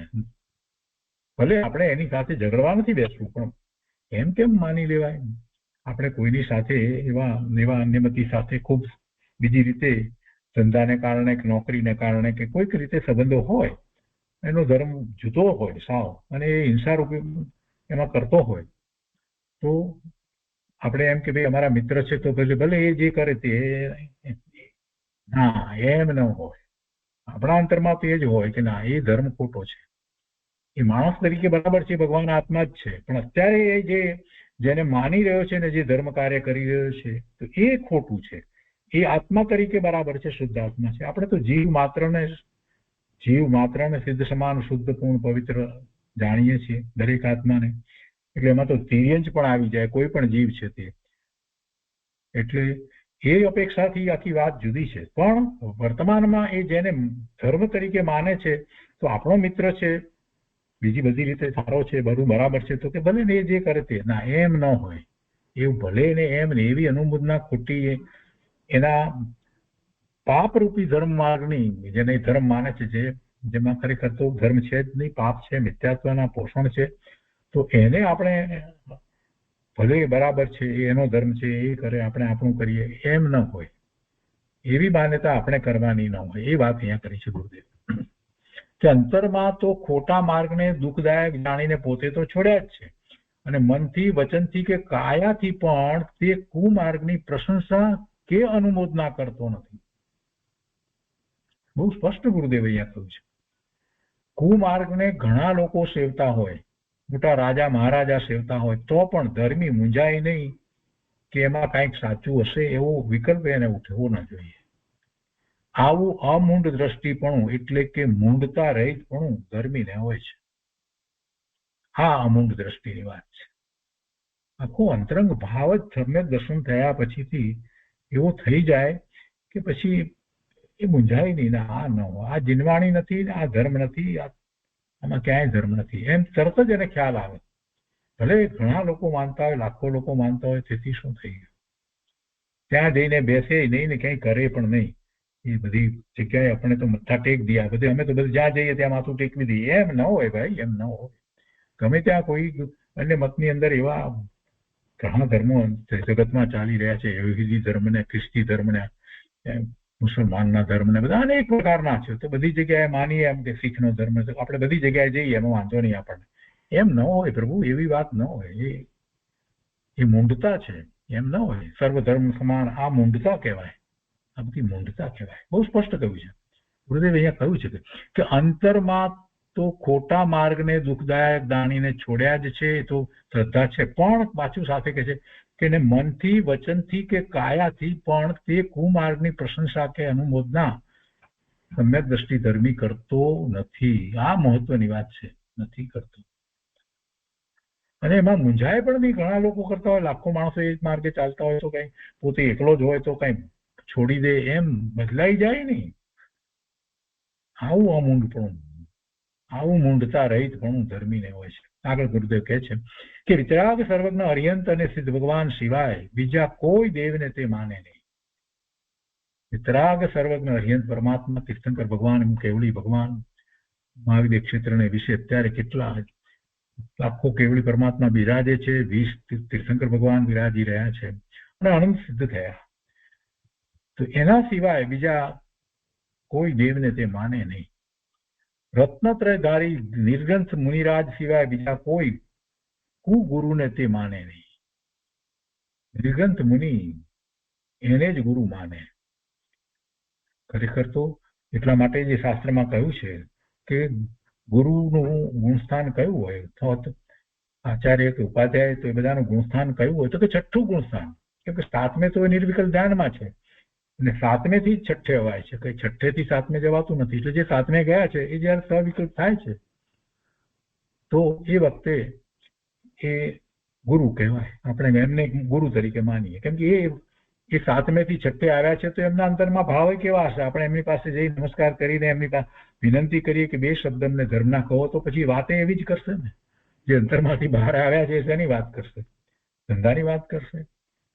ભલે આપણે એની સાથે ઝઘડવા નથી બેસવું, પણ એમ કેમ માની લેવાય? આપણે કોઈની સાથે એવા અન્યમતી સાથે ખૂબ બીજી રીતે ધંધાને કારણે કે નોકરીને કારણે કે કોઈક રીતે સંબંધો હોય, એનો ધર્મ જુદો હોય સાવ, અને એ હિંસા રૂપે એમાં કરતો હોય, તો આપણે એમ કે ભાઈ અમારા મિત્ર છે તો ભલે એ જે કરે તે, ના, એમ ન હોય. આપણા અંતરમાં તો એ જ હોય કે ના, એ ધર્મ ખોટો છે. એ માણસ તરીકે બરાબર છે, ભગવાન આત્મા જ છે, પણ અત્યારે એ જેને માની રહ્યો છે ને જે ધર્મ કાર્ય કરી રહ્યો છે તો એ ખોટું છે. એ આત્મા તરીકે બરાબર છે, શુદ્ધ આત્મા છે. આપણે તો જીવ માત્રને સિદ્ધ સમાન, શુદ્ધ, પૂર્ણ, પવિત્ર જાણીએ છીએ દરેક આત્માને. એટલે એમાં તો તિર્યંચ પણ આવી જાય, કોઈ પણ જીવ છે તે. એટલે એ અપેક્ષાથી આખી વાત જુદી છે. પણ વર્તમાનમાં એ જેને ધર્મ તરીકે માને છે તો આપણો મિત્ર છે, બીજી બધી રીતે સારો છે, બધું બરાબર છે, તો કે ભલે ને એ જે કરે તે. ના, એમ ન હોય. એવું ભલે ને એમ ને એવી અનુમોદના ખોટી એના પાપરૂપી ધર્મ માર્ગની, જેને ધર્મ માને છે, જેમાં ખરેખર તો ધર્મ છે જ નહીં, પાપ છે, મિથ્યાત્વના પોષણ છે, તો એને આપણે ભલે બરાબર છે, એનો ધર્મ છે, એ કરે, આપણે આપણું કરીએ, એમ ન હોય. એવી માન્યતા આપણે કરવાની ન હોય. એ વાત અહીંયા કરી છે ગુરુદેવ કે અંતરમાં તો ખોટા માર્ગને દુઃખદાયક જાણીને પોતે તો છોડ્યા જ છે, અને મનથી, વચનથી કે કાયાથી પણ તે કુમાર્ગની પ્રશંસા કે અનુમોદના કરતો નથી. બહુ સ્પષ્ટ ગુરુદેવ અહીંયા કહ્યું છે. કુમાર્ગને ઘણા લોકો સેવતા હોય, મોટા રાજા મહારાજા સેવતા હોય, તો પણ ધર્મી મૂંઝાય નહીં કે એમાં કંઈક સાચું હશે એવો વિકલ્પ એને ઉઠવો ન જોઈએ. આવું અમૂંડ દ્રષ્ટિપણું એટલે કે મૂંડતા રહિતપણું ધર્મીને હોય છે. આ અમૂંડ દ્રષ્ટિની વાત છે. આખો અંતરંગ ભાવ જ સમ્યક દર્શન થયા પછીથી એવો થઈ જાય કે પછી એ મૂંઝાય નહીં. ના, આ ન હોય, આ જીનવાણી નથી, આ ધર્મ નથી, આમાં ક્યાંય ધર્મ નથી, એમ તરત જ એને ખ્યાલ આવે. ભલે ઘણા લોકો માનતા હોય, લાખો લોકો માનતા હોય, તેથી શું થઈ ગયું? ત્યાં જઈને બેસે નહીં ને કંઈ કરે પણ નહીં. એ બધી જગ્યાએ આપણે તો મથા ટેક દઈએ, બધે અમે તો બધું જ્યાં જઈએ ત્યાં માથું ટેકવી દઈએ. એમ ન હોય ભાઈ, એમ ન હોય. ગમે ત્યાં કોઈ અન્ય મતની અંદર એવા ઘણા ધર્મો જગતમાં ચાલી રહ્યા છે, યહૂદી ધર્મને, ખ્રિસ્તી ધર્મને, મુસલમાનના ધર્મને, બધા અનેક પ્રકારના છે. તો બધી જગ્યાએ માનીએ એમ કે શીખનો ધર્મ છે, આપણે બધી જગ્યાએ જઈએ, એમાં વાંધો નહીં આપણને. એમ ન હોય પ્રભુ, એવી વાત ન હોય. એ મૂંડતા છે, એમ ન હોય. સર્વધર્મ સમાન, આ મૂંડતા કહેવાય. આ બધી મૂંડતા કહેવાય. બહુ સ્પષ્ટ કહ્યું છે ગુરુદેવ. અહીંયા કહ્યું છે કે અંતરમાં તો ખોટા માર્ગને દુઃખદાયક જાણીને છોડ્યા જ છે, એ તો શ્રદ્ધા છે, પણ પાછું સાથે કહે છે કે એને મનથી, વચનથી કે કાયાથી પણ તે કુમાર્ગની પ્રશંસા કે અનુમોદના સમ્યક દ્રષ્ટિ ધર્મી કરતો નથી. આ મહત્વની વાત છે, નથી કરતો. અને એમાં મૂંઝાય પણ નહીં. ઘણા લોકો કરતા હોય, લાખો માણસો એ માર્ગે ચાલતા હોય, તો કઈ પોતે એકલો જ હોય તો કઈ છોડી દે, એમ બદલાઈ જાય નહીં. આવું અમૂંડપણું, આવું મૂંડતા રહિત પણ ધર્મીને હોય છે. આગળ ગુરુદેવ કહે છે કે વિતરાગ સર્વજ્ઞ અર્યંત અને સિદ્ધ ભગવાન સિવાય બીજા કોઈ દેવને તે માને નહીં. વિતરાગ સર્વજ્ઞ અર્યંત પરમાત્મા, તીર્થંકર ભગવાન, કેવળી ભગવાન, મહાવીર ક્ષેત્રને વિશે અત્યારે કેટલા લાખો કેવળી પરમાત્મા બિરાજે છે, 20 તીર્થંકર ભગવાન બિરાજી રહ્યા છે અને અનંત સિદ્ધ થયા. તો એના સિવાય બીજા કોઈ દેવને તે માને નહીં. રત્નત્રયધારી નિર્ગ્રંથ મુનિરાજ સિવાય બીજા કોઈ કુગુરુને તે માને નહીં. નિર્ગ્રંથ મુનિ એને જ ગુરુ માને. ખરેખર તો એટલા માટે જે શાસ્ત્રમાં કહ્યું છે કે ગુરુનું ગુણસ્થાન કયું હોય, અથવા આચાર્ય કે ઉપાધ્યાય, તો એ બધાનું ગુણસ્થાન કયું હોય, તો કે છઠ્ઠું ગુણસ્થાન. કેમ કે 7મે તો એ નિર્વિકલ્પ ધ્યાનમાં છે, અને 7મે થી જ 6ઠે અવાય છે, કઈ 6ઠે થી 7મે જવાતું નથી. એટલે જે 7મે ગયા છે એ જયારે સવિકલ્પ થાય છે, તો એ વખતે એ ગુરુ કહેવાય. આપણે એમને ગુરુ તરીકે માનીએ, કેમ કે એ 7મે થી 6ઠે આવ્યા છે, તો એમના અંતરમાં ભાવ કેવા હશે. આપણે એમની પાસે જઈ નમસ્કાર કરીને એમની પાસે વિનંતી કરીએ કે 2 શબ્દ અમને ધર્મના કહો, તો પછી વાતે એવી જ કરશે ને. જે અંતરમાંથી બહાર આવ્યા છે એની વાત કરશે, ધંધાની વાત કરશે,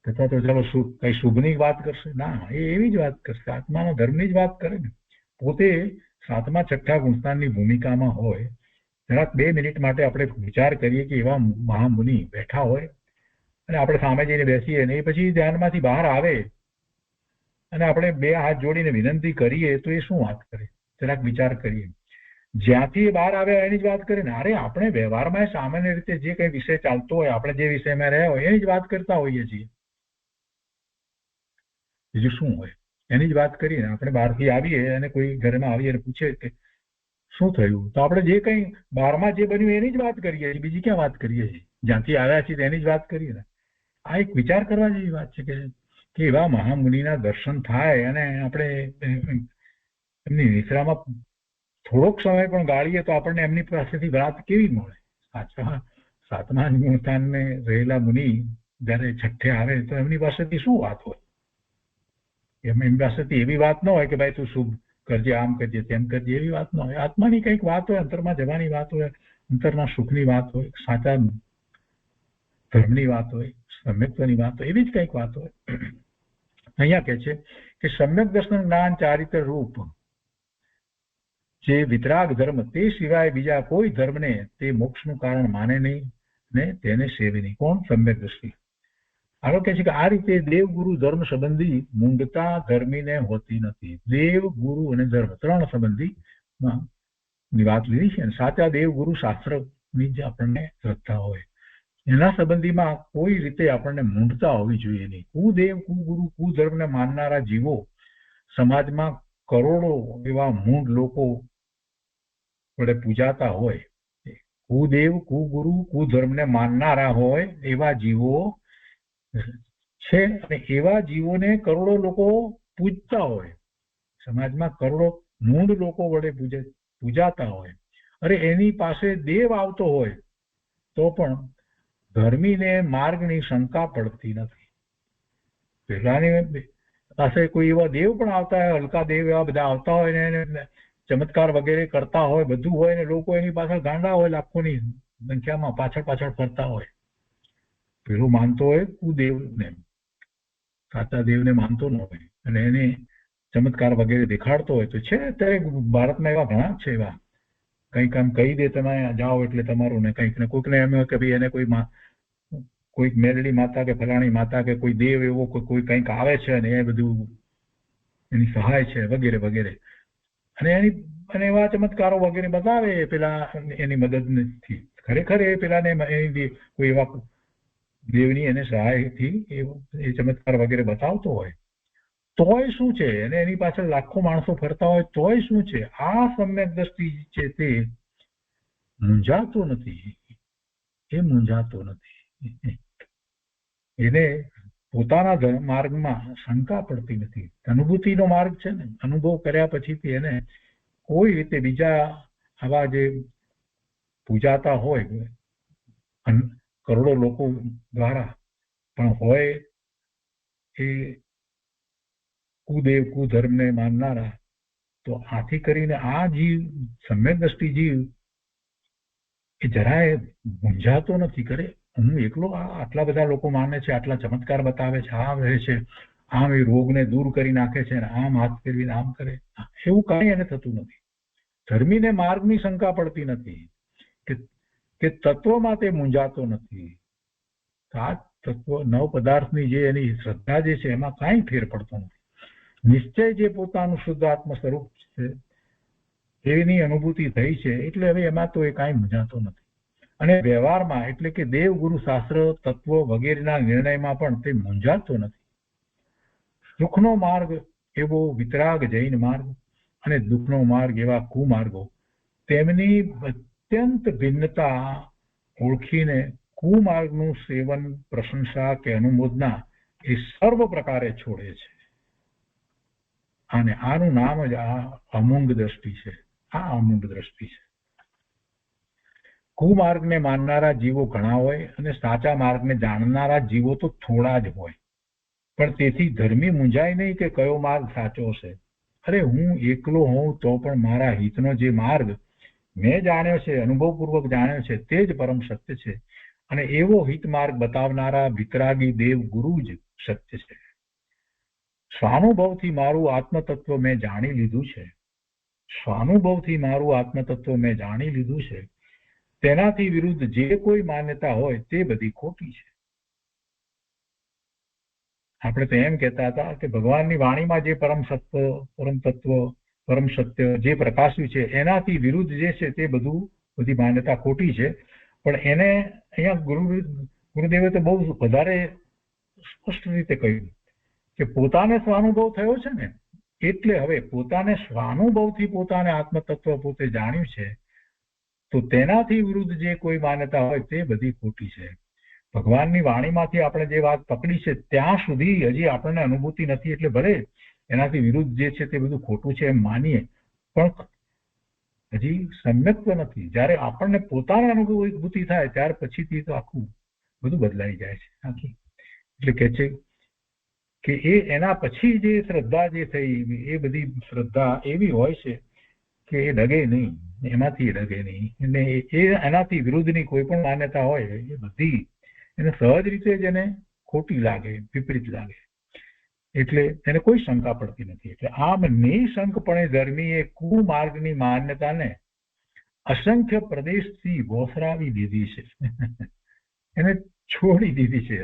તથા તો ચાલો કઈ શુભની વાત કરશે? ના, એ એવી જ વાત કરશે, આત્માના ધર્મની જ વાત કરે ને. પોતે 7મા 6ઠ્ઠા ગુણસ્થાનની ભૂમિકામાં હોય. જરાક 2 મિનિટ માટે આપણે વિચાર કરીએ કે એવા મહામુનિ બેઠા હોય અને આપણે સામે જઈને બેસીએ, અને એ પછી ધ્યાનમાંથી બહાર આવે અને આપણે 2 હાથ જોડીને વિનંતી કરીએ, તો એ શું વાત કરે? જરાક વિચાર કરીએ. જ્યાંથી એ બહાર આવે એની જ વાત કરે ને. અરે આપણે વ્યવહારમાં સામાન્ય રીતે જે કઈ વિષય ચાલતો હોય, આપણે જે વિષયમાં રહ્યા હોય એની જ વાત કરતા હોઈએ છીએ. બીજું શું હોય? એની જ વાત કરીએ. આપણે બહારથી આવીએ અને કોઈ ઘરમાં આવીએ અને પૂછે કે શું થયું, તો આપણે જે કઈ બહારમાં જે બન્યું એની જ વાત કરીએ છીએ, બીજી ક્યાં વાત કરીએ છીએ? જ્યાંથી આવ્યા છીએ એની જ વાત કરીએ ને. આ એક વિચાર કરવા જેવી વાત છે કે એવા મહામુનિના દર્શન થાય અને આપણે એમની નિશ્રામાં થોડોક સમય પણ ગાળીએ તો આપણને એમની પાસેથી વાત કેવી મળે? 7મા ગુણસ્થાનને રહેલા મુનિ જયારે 6ઠે આવે તો એમની પાસેથી શું વાત હોય? એમની પાસેથી એવી વાત ન હોય કે ભાઈ તું શુભ કરજે, આમ કરજે, તેમ કરજે, એવી વાત ન હોય. આત્માની કંઈક વાત હોય, અંતરમાં જવાની વાત હોય, અંતરના સુખની વાત હોય, સાચા ધર્મની વાત હોય, સમ્યક્ત્વની વાત હોય, એવી જ કંઈક વાત હોય. અહીંયા કહે છે કે સમ્યક દર્શન જ્ઞાન ચારિત્ર રૂપ જે વિતરાગ ધર્મ તે સિવાય બીજા કોઈ ધર્મને તે મોક્ષનું કારણ માને નહીં ને તેને સેવે નહીં. કોણ? સમ્યક દ્રષ્ટિ. આગળ કહે છે કે આ રીતે દેવ ગુરુ ધર્મ સંબંધી મૂંડતા ધર્મીને હોતી નથી. દેવ ગુરુ અને ધર્મ ત્રણ સંબંધી ની વાત લીધી છે. સાચા દેવ ગુરુ શાસ્ત્રની જે આપણને શ્રદ્ધા હોય એના સંબંધીમાં કોઈ રીતે આપણને મૂંડતા હોવી જોઈએ નહીં. કુદેવ કુગુરુ કુધર્મને માનનારા જીવો સમાજમાં કરોડો એવા મૂંડ લોકો વડે પૂજાતા હોય, કુદેવ કુગુરુ કુધર્મને માનનારા હોય એવા જીવો છે, અને એવા જીવોને કરોડો લોકો પૂજતા હોય, સમાજમાં કરોડો મૂંડ લોકો વડે પૂજાતા હોય. અરે એની પાસે દેવ આવતો હોય તો પણ ધર્મીને માર્ગની શંકા પડતી નથી. પેલાની પાસે કોઈ એવા દેવ પણ આવતા હોય, હલકા દેવ એવા બધા આવતા હોય ને ચમત્કાર વગેરે કરતા હોય, બધું હોય ને લોકો એની પાછળ ગાંડા હોય, લાખોની સંખ્યામાં પાછળ પાછળ ફરતા હોય. પેલું માનતો હોય કુદેવને, સાચા દેવને માનતો ન હોય, અને એને ચમત્કાર વગેરે દેખાડતો હોય તો છે. અત્યારે ભારતમાં એવા ઘણા છે, એવા કંઈક આમ કહી દે તમે જાઓ એટલે તમારું, ને કંઈક ને કોઈકને એમ હોય કે ભાઈ એને કોઈક મેલડી માતા કે ફલાણી માતા કે કોઈ દેવ એવો કોઈ કંઈક આવે છે અને એ બધું એની સહાય છે વગેરે વગેરે, અને એવા ચમત્કારો વગેરે બતાવે પેલા એની મદદથી. ખરેખર એ પેલાને કોઈ એવા દેવની એને સહાયથી એ ચમત્કાર વગેરે બતાવતો હોય તોય શું છે, અને એની પાછળ લાખો માણસો ફરતા હોય તોય શું છે? આ સમ્યક દ્રષ્ટિ છે તે મૂંઝાતો નથી. એ મૂંઝાતો નથી. એને પોતાના માર્ગમાં શંકા પડતી નથી. અનુભૂતિનો માર્ગ છે ને, અનુભવ કર્યા પછીથી એને કોઈ રીતે બીજા આવા જે પૂજાતા હોય કરોડો લોકો દ્વારા પણ હોય એ કુદેવ કુધર્મને માનનારા, તો આથી કરીને આ જીવ સમ્યક દ્રષ્ટિ જીવ એ જરાય મૂંઝાતો નથી. કરે હું એકલો આટલા બધા લોકો માને છે, આટલા ચમત્કાર બતાવે છે, આમ રહે છે, આમ એ રોગને દૂર કરી નાખે છે, આમ હાથ ફેરવીને આમ કરે, એવું કાંઈ એને થતું નથી. ધર્મીને માર્ગની શંકા પડતી નથી કે તત્વમાં તે મૂંઝાતો નથી. સાત તત્વ નવ પદાર્થની જે એની શ્રદ્ધા જે છે એમાં કાંઈ ફેર પડતો નથી. નિશ્ચય જે પોતાનું શુદ્ધ આત્મ સ્વરૂપ છે એની અનુભૂતિ થઈ છે એટલે હવે એમાં તો એ કાંઈ મૂંઝાતો નથી. અને વ્યવહારમાં એટલે કે દેવ ગુરુ શાસ્ત્ર તત્વ વગેરેના નિર્ણયમાં પણ તે મૂંઝાતો નથી. સુખનો માર્ગ એવો વિતરાગ જૈન માર્ગ અને દુઃખનો માર્ગ એવા કુમાર્ગો, તેમની અત્યંત ભિન્નતા ઓળખીને કુમાર્ગનું સેવન, પ્રશંસા કે અનુમોદના એ સર્વ પ્રકારે છોડે છે. અને આનું નામ જ આ અમૂંગ દ્રષ્ટિ છે. આ અમૂંગ દ્રષ્ટિ છે. કુમાર્ગને માનનારા જીવો ઘણા હોય અને સાચા માર્ગને જાણનારા જીવો તો થોડા જ હોય. પણ તેથી ધર્મી મૂંઝાય નહીં કે કયો માર્ગ સાચો છે. અરે હું એકલો હોઉં તો પણ મારા હિતનો જે માર્ગ મેં જાણ્યો છે, અનુભવપૂર્વક જાણ્યો છે, તે જ પરમ સત્ય છે. અને એવો હિત માર્ગ બતાવનારા વિતરાગી દેવ ગુરુ જ સત્ય છે. સ્વાનુભવથી મારું આત્મતત્વ મેં જાણી લીધું છે. સ્વાનુભવથી મારું આત્મતત્વ મેં જાણી લીધું છે. તેનાથી વિરુદ્ધ જે કોઈ માન્યતા હોય તે બધી ખોટી છે. આપણે તો એમ કહેતા હતા કે ભગવાનની વાણીમાં જે પરમ સત્ય, પરમ તત્વ, પરમ સત્ય જે પ્રકાશ્યું છે એનાથી વિરુદ્ધ જે છે તે બધી માન્યતા ખોટી છે. પણ એને અહીંયા ગુરુદેવે તો બહુ વધારે સ્પષ્ટ રીતે કહ્યું કે પોતાને સ્વાનુભવ થયો છે ને, એટલે હવે પોતાને સ્વાનુભવથી પોતાને આત્મતત્વ પોતે જાણ્યું છે, તો તેનાથી વિરુદ્ધ જે કોઈ માન્યતા હોય તે બધી ખોટી છે. ભગવાનની વાણીમાંથી આપણે જે વાત પકડી છે ત્યાં સુધી હજી આપણને અનુભૂતિ નથી, એટલે ભલે એનાથી વિરુદ્ધ જે છે તે બધું ખોટું છે એમ માનીએ, પણ હજી સમ્યક્ત્વ નથી. જ્યારે આપણને પોતાને અનુભૂતિ થાય ત્યાર પછીથી તો આખું બધું બદલાઈ જાય છે આખી. એટલે કે છે કે એના પછી જે શ્રદ્ધા જે થઈ એ બધી શ્રદ્ધા એવી હોય છે કે એ ડગે નહીં, એમાંથી ડગે નહીં, અને એ એનાથી વિરુદ્ધની કોઈ પણ માન્યતા હોય એ બધી એને સહજ રીતે જ એને ખોટી લાગે, વિપરીત લાગે, એટલે એને કોઈ શંકા પડતી નથી. એટલે આમ નિશંકપણે ધર્મી એ કુમાર્ગની માન્યતાને અસંખ્ય પ્રદેશથી વોસરાવી દીધી છે. એને છોડી દીધી છે.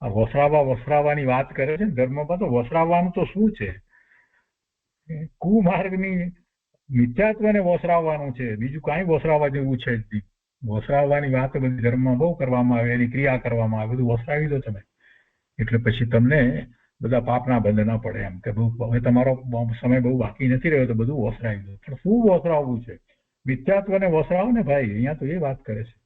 આ વસરાવાની વાત કરે છે ને ધર્મમાં, તો વસરાવવાનું તો શું છે? કુમાર્ગની મિથ્યાત્વને વસરાવવાનું છે, બીજું કાંઈ વસરાવવા જેવું છે જ નહીં. વસરાવવાની વાત બધી ધર્મમાં બહુ કરવામાં આવે, એની ક્રિયા કરવામાં આવે, બધું વસરાવી દો તમે, એટલે પછી તમને બધા પાપના બંધ ન પડે. એમ કે હવે તમારો સમય બહુ બાકી નથી રહ્યો તો બધું વસરાવી દો. પણ શું વસરાવવું છે? મિથ્યાત્વને વસરાવો ને ભાઈ, અહીંયા તો એ વાત કરે છે.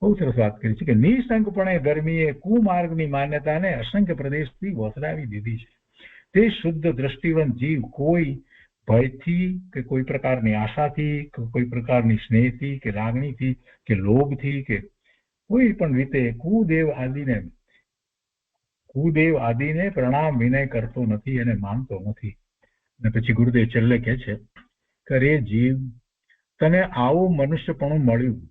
બહુ સરસ વાત કરી છે કે નિશંકપણે ધર્મીએ કુમાર્ગની માન્યતાને અસંખ્ય પ્રદેશથી વસરાવી દીધી છે. તે શુદ્ધ દ્રષ્ટિવંત જીવ કોઈ ભયથી કે કોઈ પ્રકારની આશાથી કે કોઈ પ્રકારની સ્નેહથી કે લાગણીથી કે લોભથી કે કોઈ પણ રીતે કુદેવ આદિને પ્રણામ વિનય કરતો નથી અને માનતો નથી. અને પછી ગુરુદેવ છેલ્લે કહે છે કે રે જીવ, તને આવું મનુષ્યપણું મળ્યું,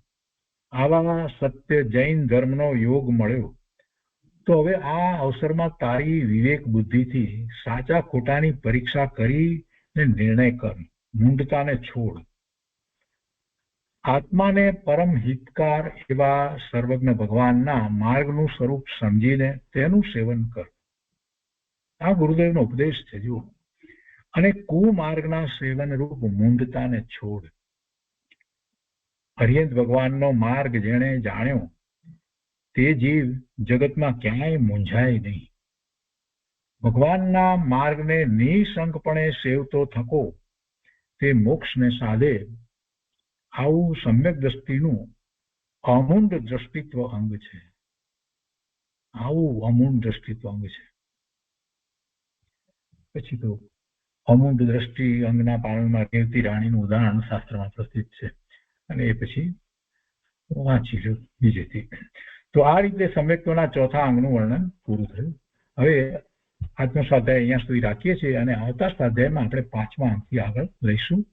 આવા સત્ય જૈન ધર્મનો યોગ મળ્યો, તો હવે આ અવસરમાં તારી વિવેક બુદ્ધિથી સાચા ખોટાની પરીક્ષા કરીને નિર્ણય કર. મૂંઢતાને છોડ. આત્માને પરમ હિતકાર એવા સર્વજ્ઞ ભગવાનના માર્ગનું સ્વરૂપ સમજીને તેનું સેવન કર. આ ગુરુદેવનો ઉપદેશ છે જુઓ. અને કુમાર્ગના સેવન રૂપ મૂંઢતાને છોડ. હરિયંત ભગવાનનો માર્ગ જેણે જાણ્યો તે જીવ જગતમાં ક્યાંય મૂંઝાય નહીં. ભગવાનના માર્ગને નિશંકપણે સેવતો થકો તે મોક્ષને સાધે. આવું સમ્યક દ્રષ્ટિનું અમૂંડ દ્રષ્ટિત્વ અંગ છે. આવું અમૂંડ દ્રષ્ટિત્વ અંગ છે. પછી તો અમૂંડ દ્રષ્ટિ અંગના પાલનમાં રેવતી રાણીનું ઉદાહરણ શાસ્ત્રમાં પ્રસિદ્ધ છે, અને એ પછી વાંચી લો બીજેથી. તો આ રીતે સમ્યક્ત્વના ચોથા અંગનું વર્ણન પૂરું થયું. હવે આજનો સ્વાધ્યાય અહીંયા સુધી રાખીએ છીએ, અને આવતા સ્વાધ્યાયમાં આપણે પાંચમા અંગથી આગળ લઈશું.